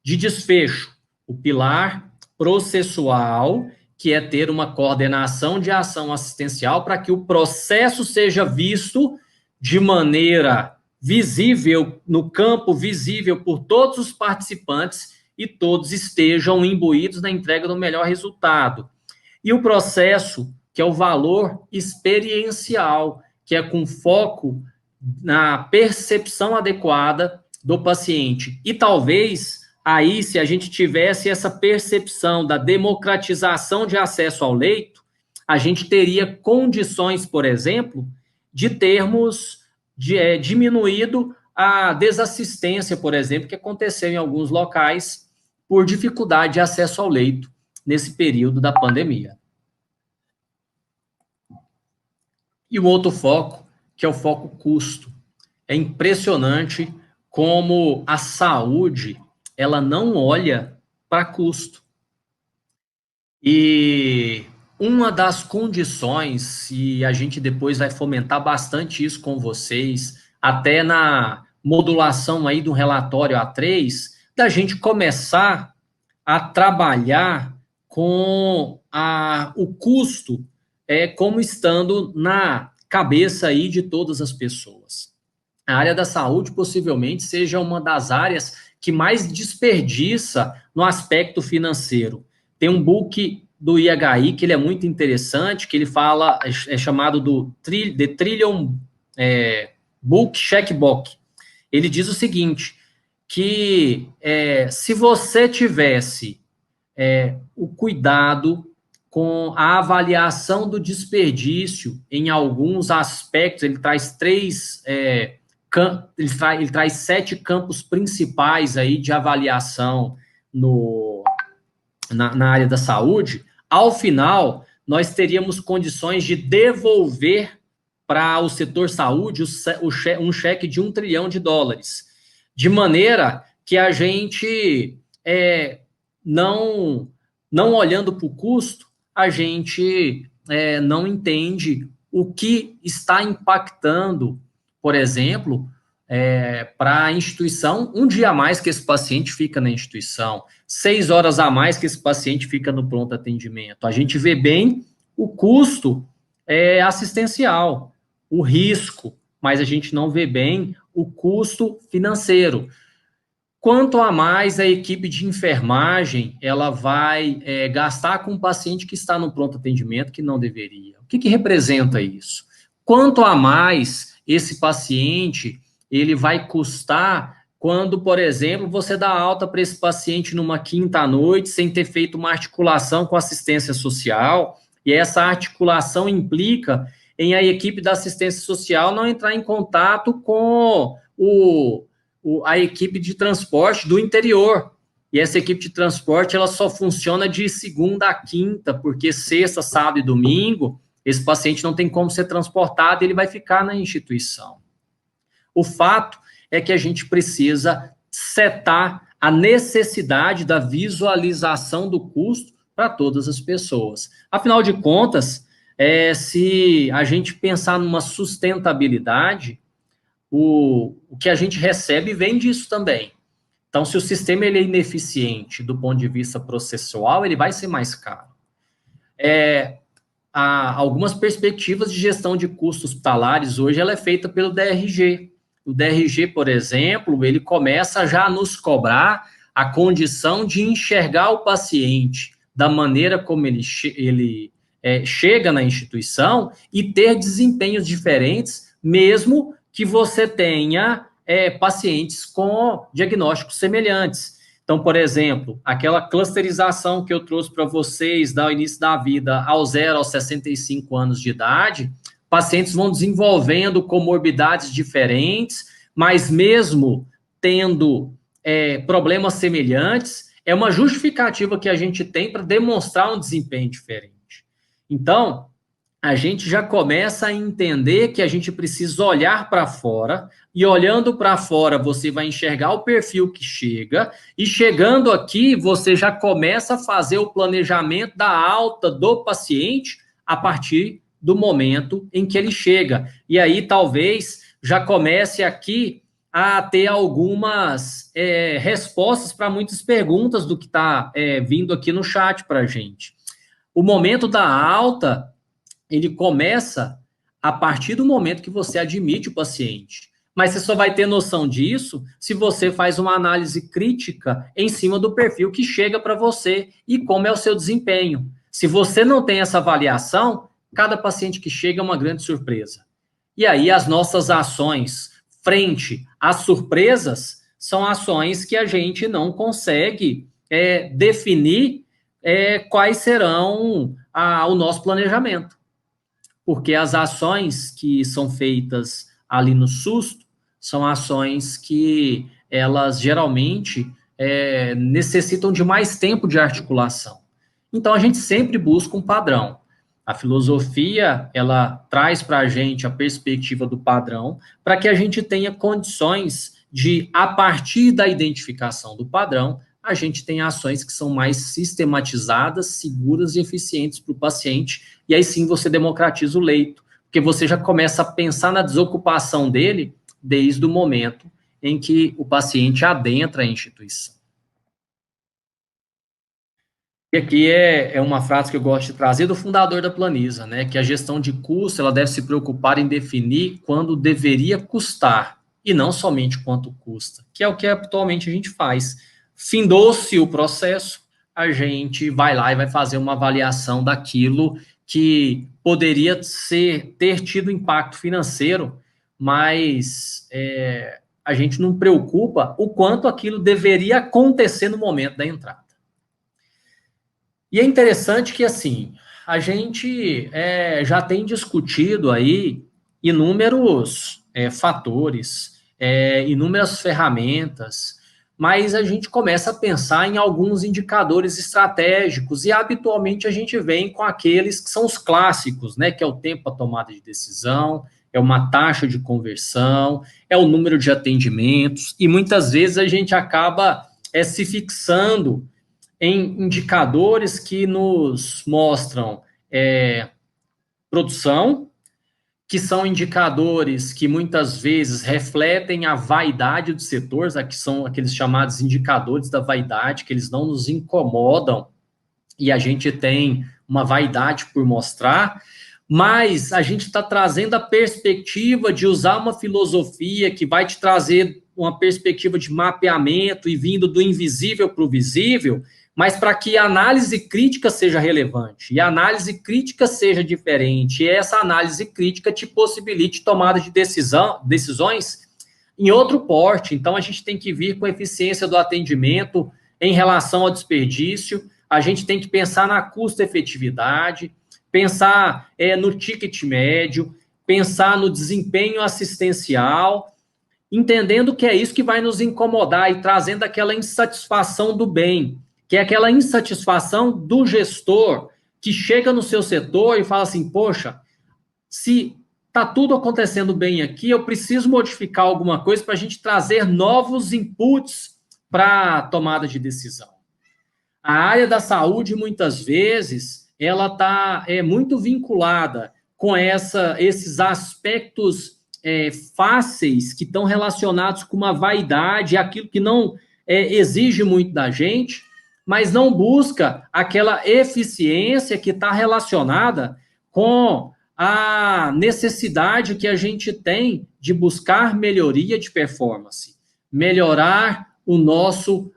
A: de desfecho, o pilar processual, que é ter uma coordenação de ação assistencial para que o processo seja visto de maneira visível, no campo visível por todos os participantes e todos estejam imbuídos na entrega do melhor resultado. E o processo, que é o valor experiencial, que é com foco na percepção adequada do paciente. E talvez aí, se a gente tivesse essa percepção da democratização de acesso ao leito, a gente teria condições, por exemplo, de termos diminuído a desassistência, por exemplo, que aconteceu em alguns locais por dificuldade de acesso ao leito nesse período da pandemia. E o outro foco, que é o foco custo. É impressionante como a saúde, ela não olha para custo. E uma das condições, e a gente depois vai fomentar bastante isso com vocês, até na modulação aí do relatório A3, da gente começar a trabalhar com o custo como estando na cabeça aí de todas as pessoas. A área da saúde possivelmente seja uma das áreas que mais desperdiça no aspecto financeiro. Tem um book do IHI que ele é muito interessante, que ele fala, é chamado do The Trillion Book Checkbook. Ele diz o seguinte, que se você tivesse o cuidado com a avaliação do desperdício em alguns aspectos, ele traz ele traz 7 campos principais aí de avaliação na área da saúde. Ao final, nós teríamos condições de devolver para o setor saúde um cheque de $1 trilhão, de maneira que a gente, não olhando para o custo, a gente não entende o que está impactando, por exemplo, para a instituição, um dia a mais que esse paciente fica na instituição, 6 horas a mais que esse paciente fica no pronto atendimento. A gente vê bem o custo assistencial, o risco, mas a gente não vê bem o custo financeiro. Quanto a mais a equipe de enfermagem, ela vai gastar com um paciente que está no pronto atendimento que não deveria. O que representa isso? Quanto a mais esse paciente, ele vai custar quando, por exemplo, você dá alta para esse paciente numa quinta-noite, sem ter feito uma articulação com assistência social, e essa articulação implica em a equipe da assistência social não entrar em contato com a equipe de transporte do interior. E essa equipe de transporte, ela só funciona de segunda a quinta, porque sexta, sábado e domingo, esse paciente não tem como ser transportado, ele vai ficar na instituição. O fato é que a gente precisa setar a necessidade da visualização do custo para todas as pessoas. Afinal de contas, se a gente pensar numa sustentabilidade, o que a gente recebe vem disso também. Então, se o sistema ele é ineficiente do ponto de vista processual, ele vai ser mais caro. Há algumas perspectivas de gestão de custos hospitalares hoje, ela é feita pelo DRG. O DRG, por exemplo, ele começa já a nos cobrar a condição de enxergar o paciente da maneira como ele chega na instituição e ter desempenhos diferentes, mesmo que você tenha pacientes com diagnósticos semelhantes. Então, por exemplo, aquela clusterização que eu trouxe para vocês do início da vida aos 0 aos 65 anos de idade, pacientes vão desenvolvendo comorbidades diferentes, mas mesmo tendo problemas semelhantes, é uma justificativa que a gente tem para demonstrar um desempenho diferente. Então, a gente já começa a entender que a gente precisa olhar para fora, e olhando para fora você vai enxergar o perfil que chega, e chegando aqui você já começa a fazer o planejamento da alta do paciente a partir do momento em que ele chega. E aí talvez já comece aqui a ter algumas respostas para muitas perguntas do que está vindo aqui no chat para a gente. O momento da alta, ele começa a partir do momento que você admite o paciente. Mas você só vai ter noção disso se você faz uma análise crítica em cima do perfil que chega para você e como é o seu desempenho. Se você não tem essa avaliação, cada paciente que chega é uma grande surpresa. E aí as nossas ações frente às surpresas são ações que a gente não consegue definir quais serão o nosso planejamento. Porque as ações que são feitas ali no susto são ações que elas geralmente necessitam de mais tempo de articulação. Então, a gente sempre busca um padrão. A filosofia, ela traz para a gente a perspectiva do padrão para que a gente tenha condições de, a partir da identificação do padrão, a gente tem ações que são mais sistematizadas, seguras e eficientes para o paciente, e aí sim você democratiza o leito, porque você já começa a pensar na desocupação dele desde o momento em que o paciente adentra a instituição. E aqui é uma frase que eu gosto de trazer do fundador da Planisa, né, que a gestão de custo ela deve se preocupar em definir quando deveria custar, e não somente quanto custa, que é o que atualmente a gente faz. Findou-se o processo, a gente vai lá e vai fazer uma avaliação daquilo que poderia ter tido impacto financeiro, mas a gente não preocupa o quanto aquilo deveria acontecer no momento da entrada. E é interessante que, assim, a gente já tem discutido aí inúmeros fatores, inúmeras ferramentas, mas a gente começa a pensar em alguns indicadores estratégicos e habitualmente a gente vem com aqueles que são os clássicos, né, que é o tempo para tomada de decisão, é uma taxa de conversão, é o número de atendimentos, e muitas vezes a gente acaba se fixando em indicadores que nos mostram produção, que são indicadores que muitas vezes refletem a vaidade do setor, que são aqueles chamados indicadores da vaidade, que eles não nos incomodam e a gente tem uma vaidade por mostrar, mas a gente está trazendo a perspectiva de usar uma filosofia que vai te trazer uma perspectiva de mapeamento e vindo do invisível para o visível, mas para que a análise crítica seja relevante, e a análise crítica seja diferente, e essa análise crítica te possibilite tomada de decisões em outro porte. Então, a gente tem que vir com a eficiência do atendimento em relação ao desperdício, a gente tem que pensar na custo-efetividade, pensar no ticket médio, pensar no desempenho assistencial, entendendo que é isso que vai nos incomodar e trazendo aquela insatisfação do bem, que é aquela insatisfação do gestor que chega no seu setor e fala assim, poxa, se está tudo acontecendo bem aqui, eu preciso modificar alguma coisa para a gente trazer novos inputs para a tomada de decisão. A área da saúde, muitas vezes, ela está muito vinculada com esses aspectos fáceis que estão relacionados com uma vaidade, aquilo que não exige muito da gente, mas não busca aquela eficiência que está relacionada com a necessidade que a gente tem de buscar melhoria de performance, melhorar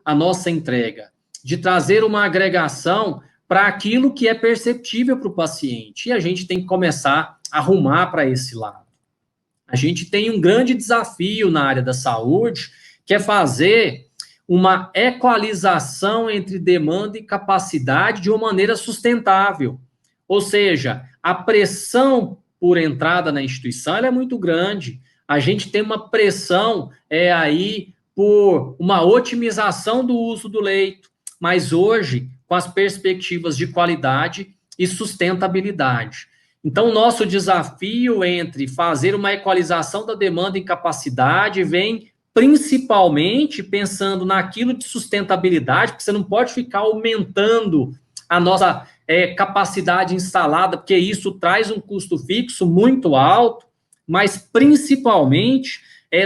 A: a nossa entrega, de trazer uma agregação para aquilo que é perceptível para o paciente. E a gente tem que começar a arrumar para esse lado. A gente tem um grande desafio na área da saúde, que é fazer uma equalização entre demanda e capacidade de uma maneira sustentável. Ou seja, a pressão por entrada na instituição ela é muito grande. A gente tem uma pressão aí por uma otimização do uso do leito, mas hoje com as perspectivas de qualidade e sustentabilidade. Então, o nosso desafio entre fazer uma equalização da demanda e capacidade vem principalmente pensando naquilo de sustentabilidade, porque você não pode ficar aumentando a nossa capacidade instalada, porque isso traz um custo fixo muito alto, mas principalmente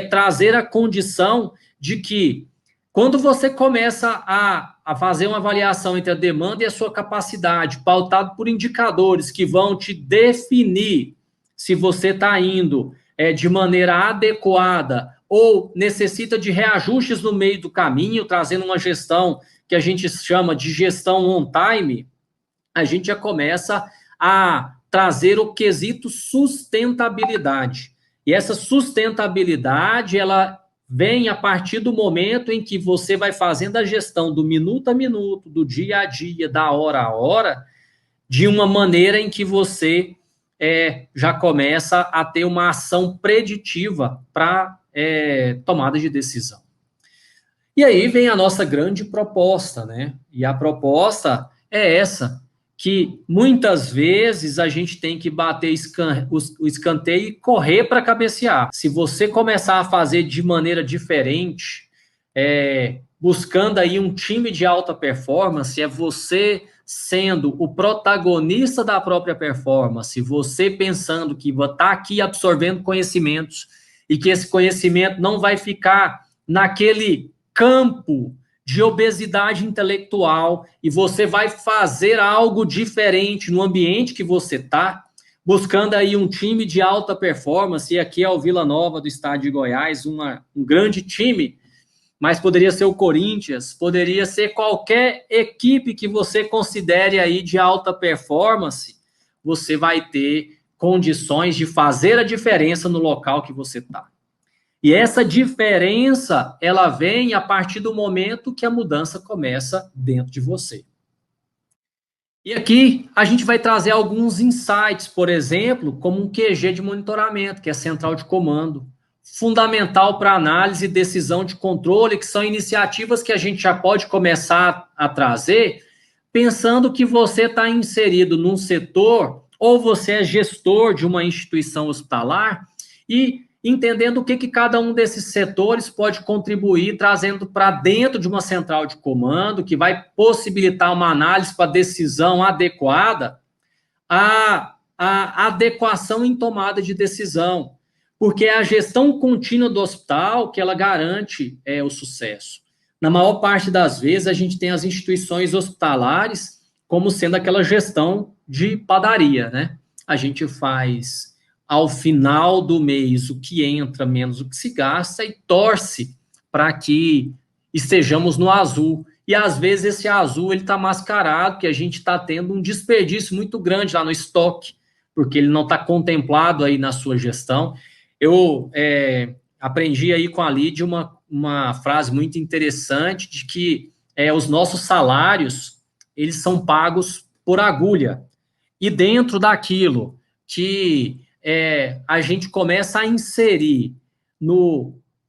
A: trazer a condição de que quando você começa a fazer uma avaliação entre a demanda e a sua capacidade, pautado por indicadores que vão te definir se você está indo de maneira adequada ou necessita de reajustes no meio do caminho, trazendo uma gestão que a gente chama de gestão on-time, a gente já começa a trazer o quesito sustentabilidade. E essa sustentabilidade, ela vem a partir do momento em que você vai fazendo a gestão do minuto a minuto, do dia a dia, da hora a hora, de uma maneira em que você já começa a ter uma ação preditiva para tomada de decisão. E aí vem a nossa grande proposta, né? E a proposta é essa, que muitas vezes a gente tem que bater o escanteio e correr para cabecear. Se você começar a fazer de maneira diferente, buscando aí um time de alta performance, é você sendo o protagonista da própria performance, você pensando que vai estar aqui absorvendo conhecimentos e que esse conhecimento não vai ficar naquele campo de obesidade intelectual e você vai fazer algo diferente no ambiente que você está, buscando aí um time de alta performance, e aqui é o Vila Nova do estado de Goiás, um grande time, mas poderia ser o Corinthians, poderia ser qualquer equipe que você considere aí de alta performance, você vai ter condições de fazer a diferença no local que você está. E essa diferença, ela vem a partir do momento que a mudança começa dentro de você. E aqui a gente vai trazer alguns insights, por exemplo, como um QG de monitoramento, que é a central de comando, fundamental para análise e decisão de controle, que são iniciativas que a gente já pode começar a trazer, pensando que você está inserido num setor, ou você é gestor de uma instituição hospitalar, e entendendo o que cada um desses setores pode contribuir, trazendo para dentro de uma central de comando, que vai possibilitar uma análise para decisão adequada, a adequação em tomada de decisão, porque é a gestão contínua do hospital que ela garante o sucesso. Na maior parte das vezes, a gente tem as instituições hospitalares como sendo aquela gestão de padaria, né? A gente faz ao final do mês o que entra menos o que se gasta e torce para que estejamos no azul. E às vezes esse azul ele está mascarado, que a gente está tendo um desperdício muito grande lá no estoque, porque ele não está contemplado aí na sua gestão. Eu aprendi aí com a Lídia uma frase muito interessante de que os nossos salários, eles são pagos por agulha. E dentro daquilo que a gente começa a inserir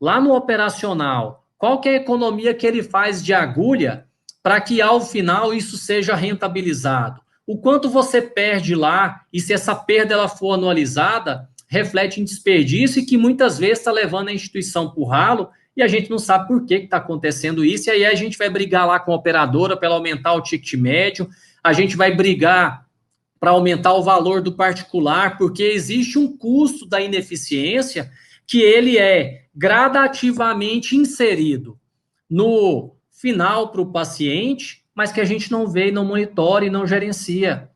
A: lá no operacional, qual que é a economia que ele faz de agulha para que ao final isso seja rentabilizado. O quanto você perde lá, e se essa perda ela for anualizada, reflete em desperdício e que muitas vezes está levando a instituição para o ralo e a gente não sabe por que está acontecendo isso, e aí a gente vai brigar lá com a operadora para aumentar o ticket médio, a gente vai brigar para aumentar o valor do particular, porque existe um custo da ineficiência que ele é gradativamente inserido no final para o paciente, mas que a gente não vê, não monitora e não gerencia.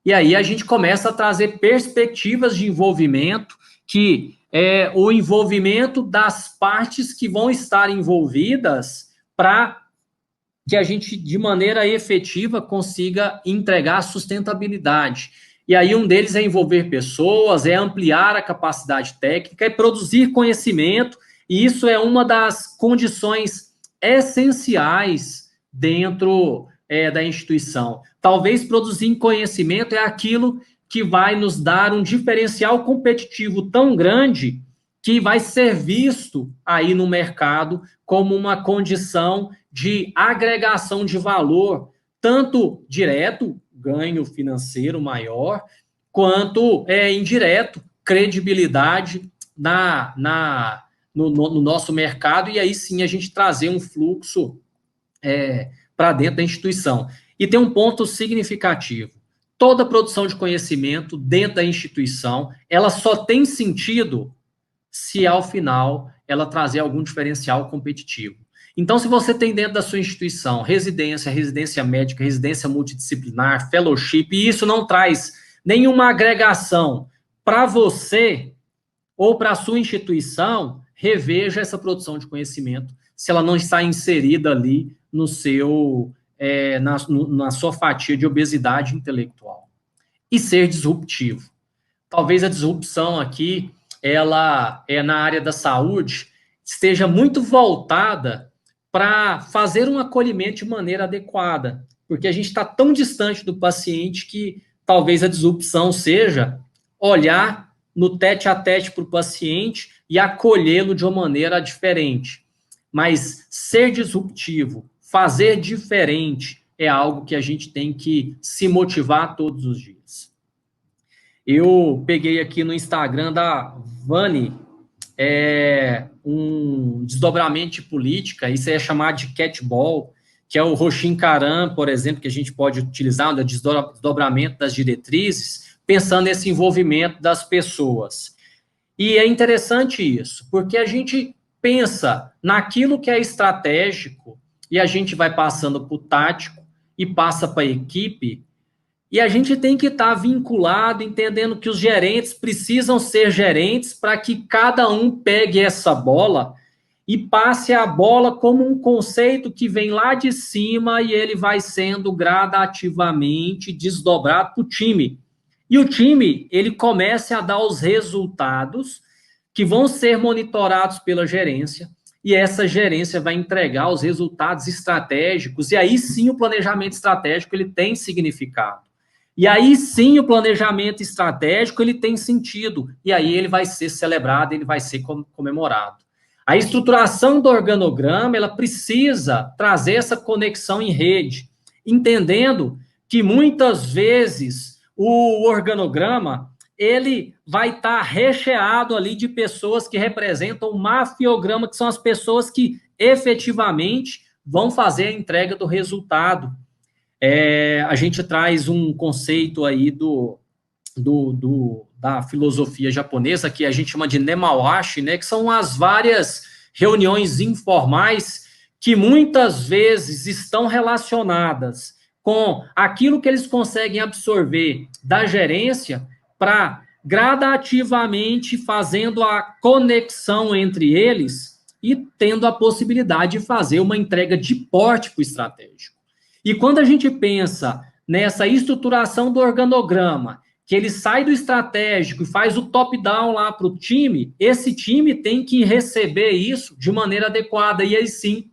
A: E aí a gente começa a trazer perspectivas de envolvimento, que é o envolvimento das partes que vão estar envolvidas para que a gente, de maneira efetiva, consiga entregar sustentabilidade. E aí um deles é envolver pessoas, é ampliar a capacidade técnica, é produzir conhecimento, e isso é uma das condições essenciais dentro da instituição. Talvez produzir conhecimento é aquilo que vai nos dar um diferencial competitivo tão grande que vai ser visto aí no mercado como uma condição de agregação de valor, tanto direto, ganho financeiro maior, quanto indireto, credibilidade no nosso mercado, e aí sim a gente trazer um fluxo para dentro da instituição. E tem um ponto significativo. Toda produção de conhecimento dentro da instituição, ela só tem sentido se ao final ela trazer algum diferencial competitivo. Então, se você tem dentro da sua instituição residência médica, residência multidisciplinar, fellowship, e isso não traz nenhuma agregação para você ou para a sua instituição, reveja essa produção de conhecimento, se ela não está inserida ali no seu, na sua fatia de obesidade intelectual. E ser disruptivo. Talvez a disrupção aqui, ela na área da saúde, esteja muito voltada para fazer um acolhimento de maneira adequada, porque a gente está tão distante do paciente que talvez a disrupção seja olhar no tete-a-tete para o paciente e acolhê-lo de uma maneira diferente. Mas ser disruptivo, fazer diferente, é algo que a gente tem que se motivar todos os dias. Eu peguei aqui no Instagram da Vani, um desdobramento de política, isso é chamado de catball, que é o Roshin Karan, por exemplo, que a gente pode utilizar no desdobramento das diretrizes, pensando nesse envolvimento das pessoas. E é interessante isso, porque a gente pensa naquilo que é estratégico e a gente vai passando para o tático e passa para a equipe, e a gente tem que estar vinculado, entendendo que os gerentes precisam ser gerentes para que cada um pegue essa bola e passe a bola como um conceito que vem lá de cima e ele vai sendo gradativamente desdobrado para o time. E o time, ele começa a dar os resultados que vão ser monitorados pela gerência, e essa gerência vai entregar os resultados estratégicos, e aí sim o planejamento estratégico ele tem significado. E aí sim o planejamento estratégico ele tem sentido, e aí ele vai ser celebrado, ele vai ser comemorado. A estruturação do organograma, ela precisa trazer essa conexão em rede, entendendo que muitas vezes o organograma ele vai estar recheado ali de pessoas que representam o mafiograma, que são as pessoas que efetivamente vão fazer a entrega do resultado. A gente traz um conceito aí da filosofia japonesa, que a gente chama de nemawashi, né, que são as várias reuniões informais que muitas vezes estão relacionadas com aquilo que eles conseguem absorver da gerência para gradativamente fazendo a conexão entre eles e tendo a possibilidade de fazer uma entrega de porte para o estratégico. E quando a gente pensa nessa estruturação do organograma, que ele sai do estratégico e faz o top-down lá para o time, esse time tem que receber isso de maneira adequada. E aí sim,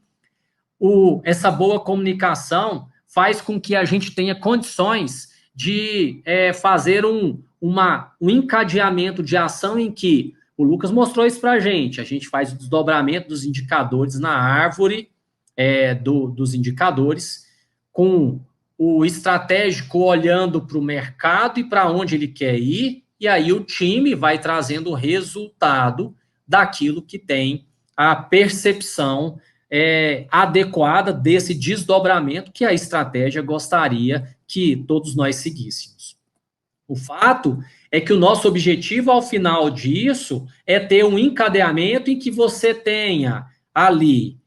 A: essa boa comunicação faz com que a gente tenha condições de fazer um encadeamento de ação em que o Lucas mostrou isso para a gente faz o desdobramento dos indicadores na árvore dos indicadores, com o estratégico olhando para o mercado e para onde ele quer ir, e aí o time vai trazendo o resultado daquilo que tem a percepção adequada desse desdobramento que a estratégia gostaria que todos nós seguíssemos. O fato é que o nosso objetivo, ao final disso, é ter um encadeamento em que você tenha ali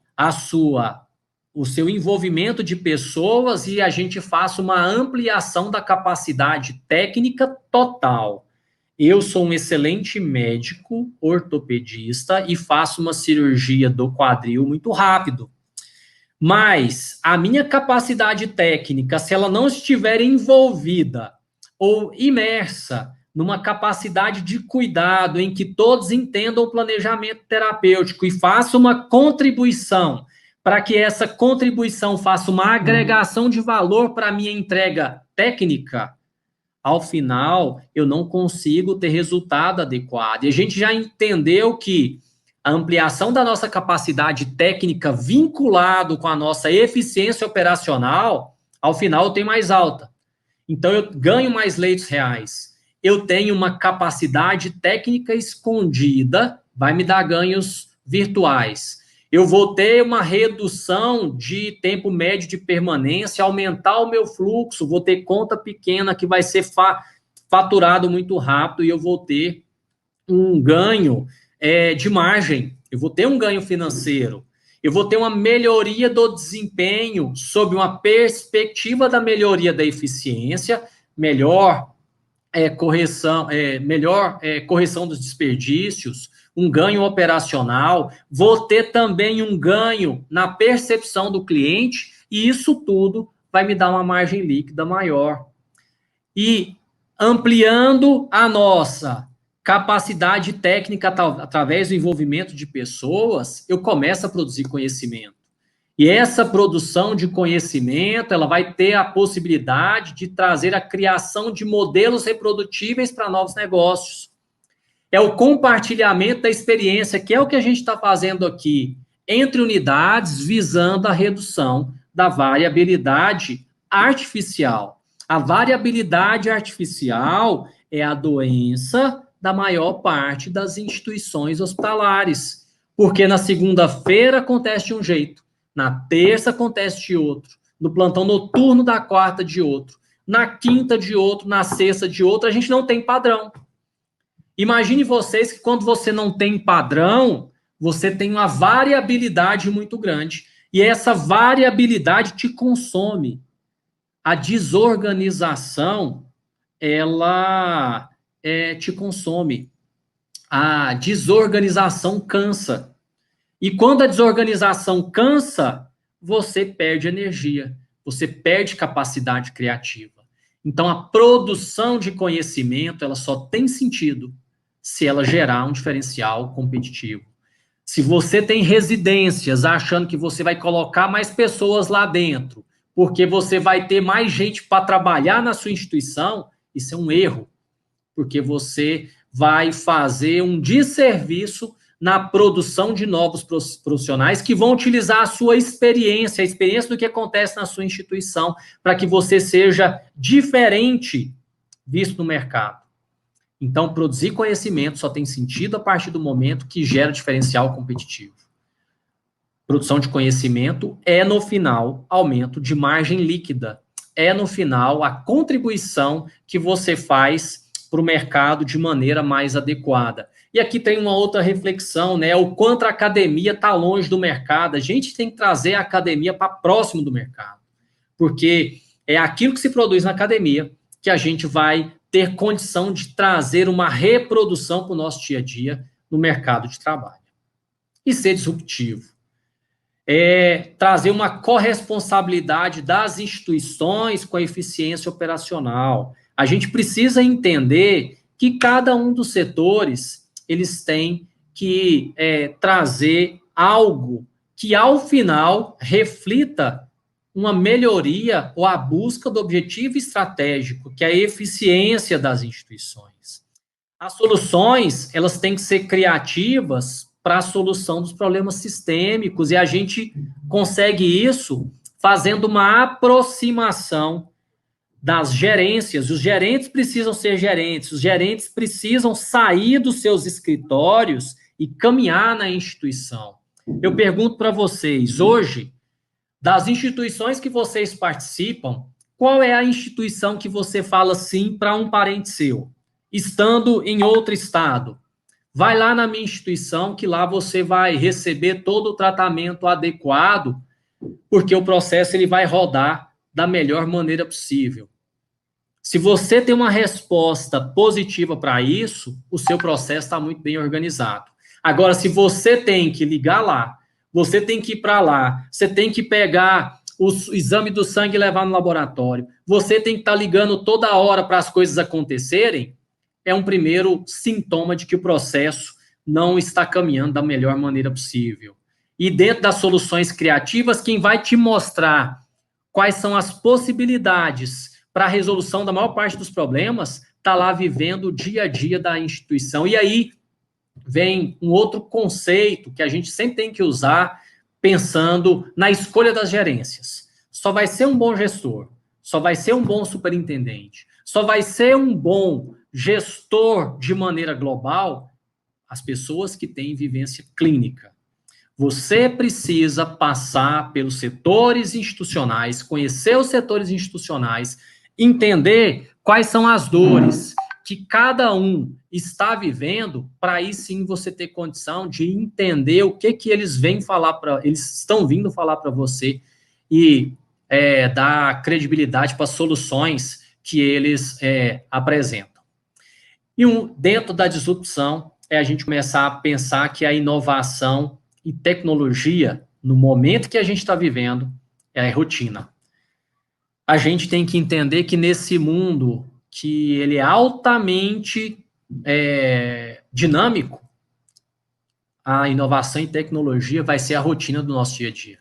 A: o seu envolvimento de pessoas e a gente faça uma ampliação da capacidade técnica total. Eu sou um excelente médico, ortopedista, e faço uma cirurgia do quadril muito rápido. Mas a minha capacidade técnica, se ela não estiver envolvida ou imersa numa capacidade de cuidado em que todos entendam o planejamento terapêutico e façam uma contribuição para que essa contribuição faça uma agregação de valor para a minha entrega técnica, ao final, eu não consigo ter resultado adequado. E a gente já entendeu que a ampliação da nossa capacidade técnica vinculado com a nossa eficiência operacional, ao final eu tenho mais alta. Então, eu ganho mais leitos reais. Eu tenho uma capacidade técnica escondida, vai me dar ganhos virtuais. Eu vou ter uma redução de tempo médio de permanência, aumentar o meu fluxo, vou ter conta pequena que vai ser faturado muito rápido e eu vou ter um ganho de margem, eu vou ter um ganho financeiro, eu vou ter uma melhoria do desempenho sob uma perspectiva da melhoria da eficiência, melhor correção dos desperdícios, um ganho operacional, vou ter também um ganho na percepção do cliente, e isso tudo vai me dar uma margem líquida maior. E ampliando a nossa capacidade técnica através do envolvimento de pessoas, eu começo a produzir conhecimento. E essa produção de conhecimento, ela vai ter a possibilidade de trazer a criação de modelos reprodutíveis para novos negócios. É o compartilhamento da experiência, que é o que a gente está fazendo aqui, entre unidades, visando a redução da variabilidade artificial. A variabilidade artificial é a doença da maior parte das instituições hospitalares, porque na segunda-feira acontece de um jeito, na terça acontece de outro, no plantão noturno da quarta de outro, na quinta de outro, na sexta de outro, a gente não tem padrão. Imagine vocês que quando você não tem padrão, você tem uma variabilidade muito grande. E essa variabilidade te consome. A desorganização, ela te consome. A desorganização cansa. E quando a desorganização cansa, você perde energia. Você perde capacidade criativa. Então, a produção de conhecimento, ela só tem sentido se ela gerar um diferencial competitivo. Se você tem residências achando que você vai colocar mais pessoas lá dentro, porque você vai ter mais gente para trabalhar na sua instituição, isso é um erro, porque você vai fazer um desserviço na produção de novos profissionais que vão utilizar a sua experiência, a experiência do que acontece na sua instituição, para que você seja diferente visto no mercado. Então, produzir conhecimento só tem sentido a partir do momento que gera diferencial competitivo. Produção de conhecimento é, no final, aumento de margem líquida. É, no final, a contribuição que você faz para o mercado de maneira mais adequada. E aqui tem uma outra reflexão, né? O quanto a academia está longe do mercado. A gente tem que trazer a academia para próximo do mercado. Porque é aquilo que se produz na academia que a gente vai ter condição de trazer uma reprodução para o nosso dia a dia no mercado de trabalho. E ser disruptivo. É trazer uma corresponsabilidade das instituições com a eficiência operacional. A gente precisa entender que cada um dos setores, eles têm que trazer algo que, ao final, reflita uma melhoria ou a busca do objetivo estratégico, que é a eficiência das instituições. As soluções, elas têm que ser criativas para a solução dos problemas sistêmicos, e a gente consegue isso fazendo uma aproximação das gerências. Os gerentes precisam ser gerentes, os gerentes precisam sair dos seus escritórios e caminhar na instituição. Eu pergunto para vocês, hoje, das instituições que vocês participam, qual é a instituição que você fala sim para um parente seu, estando em outro estado? Vai lá na minha instituição, que lá você vai receber todo o tratamento adequado, porque o processo ele vai rodar da melhor maneira possível. Se você tem uma resposta positiva para isso, o seu processo está muito bem organizado. Agora, se você tem que ligar lá, você tem que ir para lá, você tem que pegar o exame do sangue e levar no laboratório, você tem que estar ligando toda hora para as coisas acontecerem, é um primeiro sintoma de que o processo não está caminhando da melhor maneira possível. E dentro das soluções criativas, quem vai te mostrar quais são as possibilidades para a resolução da maior parte dos problemas, está lá vivendo o dia a dia da instituição. E aí vem um outro conceito que a gente sempre tem que usar, pensando na escolha das gerências. Só vai ser um bom gestor, só vai ser um bom superintendente, só vai ser um bom gestor de maneira global as pessoas que têm vivência clínica. Você precisa passar pelos setores institucionais, conhecer os setores institucionais, entender quais são as dores que cada um está vivendo, para aí sim você ter condição de entender o que eles vêm falar eles estão vindo falar para você e dar credibilidade para as soluções que eles apresentam. E dentro da disrupção, é a gente começar a pensar que a inovação e tecnologia, no momento que a gente está vivendo, é a rotina. A gente tem que entender que nesse mundo que ele é altamente dinâmico, a inovação e tecnologia vai ser a rotina do nosso dia a dia.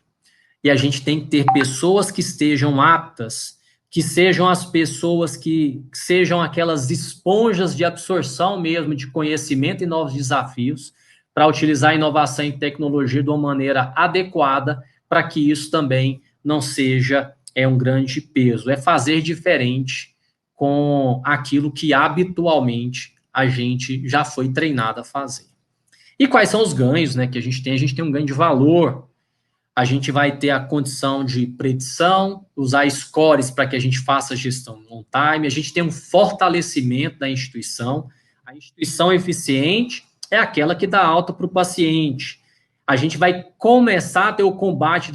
A: E a gente tem que ter pessoas que estejam aptas, que sejam as pessoas que sejam aquelas esponjas de absorção mesmo de conhecimento e novos desafios, para utilizar a inovação e tecnologia de uma maneira adequada, para que isso também não seja um grande peso. É fazer diferente com aquilo que habitualmente a gente já foi treinado a fazer. E quais são os ganhos, né, que a gente tem? A gente tem um ganho de valor. A gente vai ter a condição de predição, usar scores para que a gente faça gestão on time, a gente tem um fortalecimento da instituição. A instituição eficiente é aquela que dá alta para o paciente. A gente vai começar a ter o combate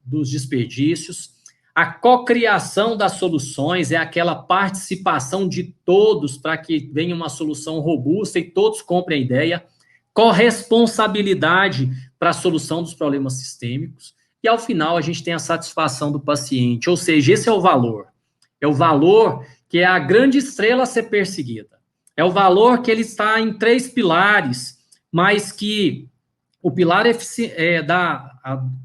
A: dos desperdícios. A cocriação das soluções é aquela participação de todos para que venha uma solução robusta e todos comprem a ideia. Corresponsabilidade para a solução dos problemas sistêmicos, e ao final a gente tem a satisfação do paciente, ou seja, esse é o valor. É o valor que é a grande estrela a ser perseguida. É o valor que ele está em 3 pilares, mas que o pilar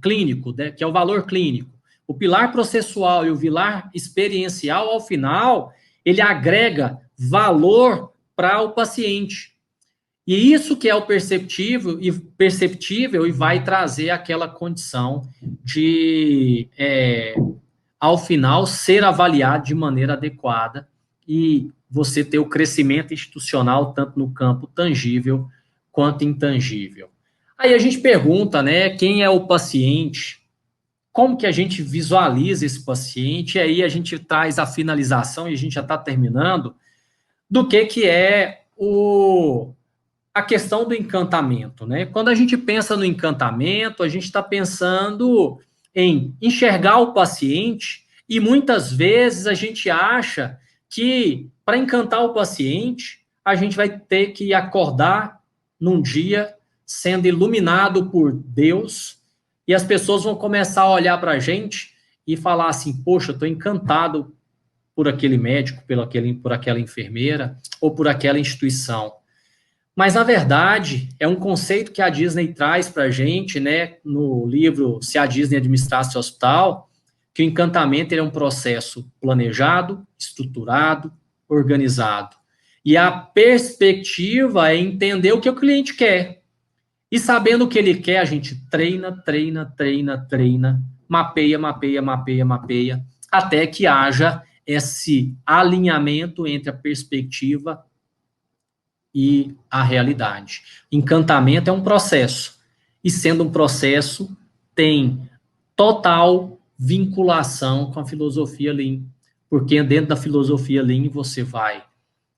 A: clínico, né, que é o valor clínico, o pilar processual e o pilar experiencial, ao final, ele agrega valor para o paciente. E isso que é o perceptível e vai trazer aquela condição de, ao final, ser avaliado de maneira adequada e você ter o crescimento institucional tanto no campo tangível quanto intangível. Aí a gente pergunta, né, quem é o paciente? Como que a gente visualiza esse paciente? E aí a gente traz a finalização, e a gente já está terminando, do que é a questão do encantamento, né? Quando a gente pensa no encantamento, a gente está pensando em enxergar o paciente e muitas vezes a gente acha que para encantar o paciente, a gente vai ter que acordar num dia sendo iluminado por Deus e as pessoas vão começar a olhar para a gente e falar assim, poxa, eu estou encantado por aquele médico, por aquela enfermeira ou por aquela instituição. Mas, na verdade, é um conceito que a Disney traz para a gente, né, no livro Se a Disney Administrasse o Hospital, que o encantamento é um processo planejado, estruturado, organizado. E a perspectiva é entender o que o cliente quer. E sabendo o que ele quer, a gente treina, mapeia, até que haja esse alinhamento entre a perspectiva e a realidade. Encantamento é um processo, e sendo um processo, tem total vinculação com a filosofia Lean, porque dentro da filosofia Lean você vai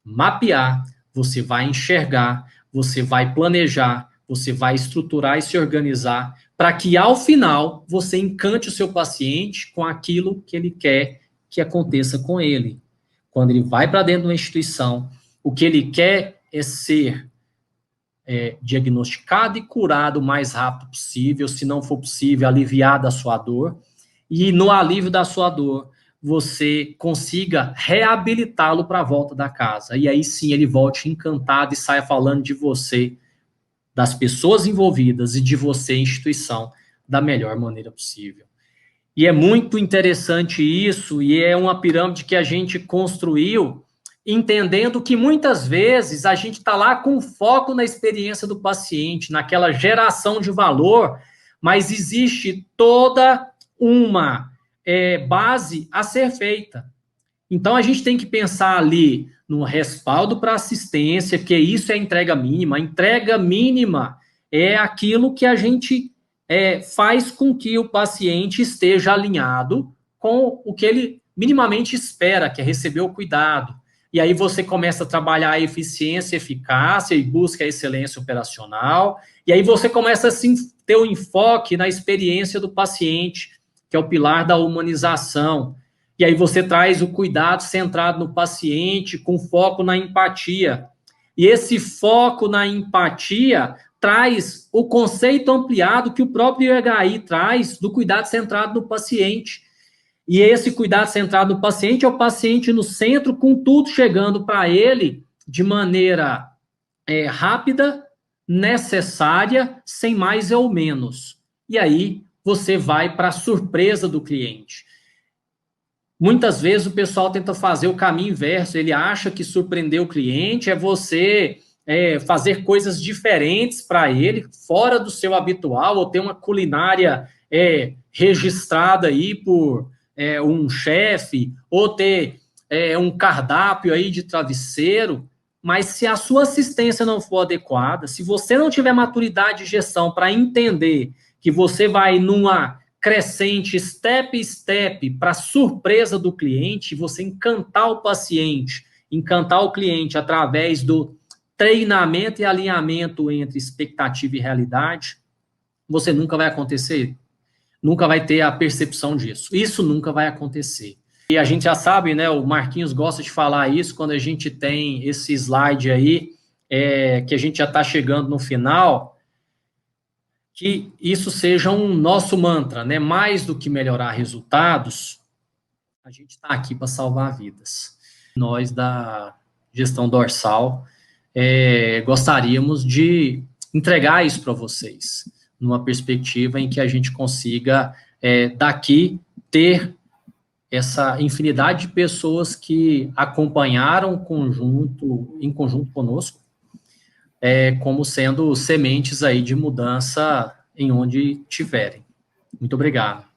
A: mapear, você vai enxergar, você vai planejar, você vai estruturar e se organizar, para que ao final você encante o seu paciente com aquilo que ele quer que aconteça com ele. Quando ele vai para dentro de uma instituição, o que ele quer é ser diagnosticado e curado o mais rápido possível, se não for possível, aliviar da sua dor, e no alívio da sua dor, você consiga reabilitá-lo para a volta da casa. E aí sim ele volte encantado e saia falando de você, das pessoas envolvidas e de você, instituição, da melhor maneira possível. E é muito interessante isso, e é uma pirâmide que a gente construiu entendendo que muitas vezes a gente está lá com foco na experiência do paciente, naquela geração de valor, mas existe toda uma base a ser feita. Então, a gente tem que pensar ali no respaldo para assistência, que isso é a entrega mínima. A entrega mínima é aquilo que a gente faz com que o paciente esteja alinhado com o que ele minimamente espera, que é receber o cuidado. E aí você começa a trabalhar a eficiência, eficácia e busca a excelência operacional. E aí você começa a ter o enfoque na experiência do paciente, que é o pilar da humanização. E aí você traz o cuidado centrado no paciente, com foco na empatia. E esse foco na empatia traz o conceito ampliado que o próprio IHI traz do cuidado centrado no paciente. E esse cuidado centrado no paciente é o paciente no centro, com tudo chegando para ele de maneira rápida, necessária, sem mais ou menos. E aí você vai para a surpresa do cliente. Muitas vezes o pessoal tenta fazer o caminho inverso, ele acha que surpreender o cliente é você fazer coisas diferentes para ele, fora do seu habitual, ou ter uma culinária registrada aí por um chefe, ou ter um cardápio aí de travesseiro, mas se a sua assistência não for adequada, se você não tiver maturidade de gestão para entender que você vai numa crescente, step para surpresa do cliente, você encantar o paciente, encantar o cliente através do treinamento e alinhamento entre expectativa e realidade, você nunca vai acontecer, nunca vai ter a percepção disso. Isso nunca vai acontecer. E a gente já sabe, né, o Marquinhos gosta de falar isso quando a gente tem esse slide aí, que a gente já está chegando no final, que isso seja um nosso mantra, né? Mais do que melhorar resultados, A gente está aqui para salvar vidas. Nós, da gestão dorsal, gostaríamos de entregar isso para vocês, numa perspectiva em que a gente consiga, daqui, ter essa infinidade de pessoas que acompanharam em conjunto conosco, como sendo sementes aí de mudança em onde tiverem. Muito obrigado.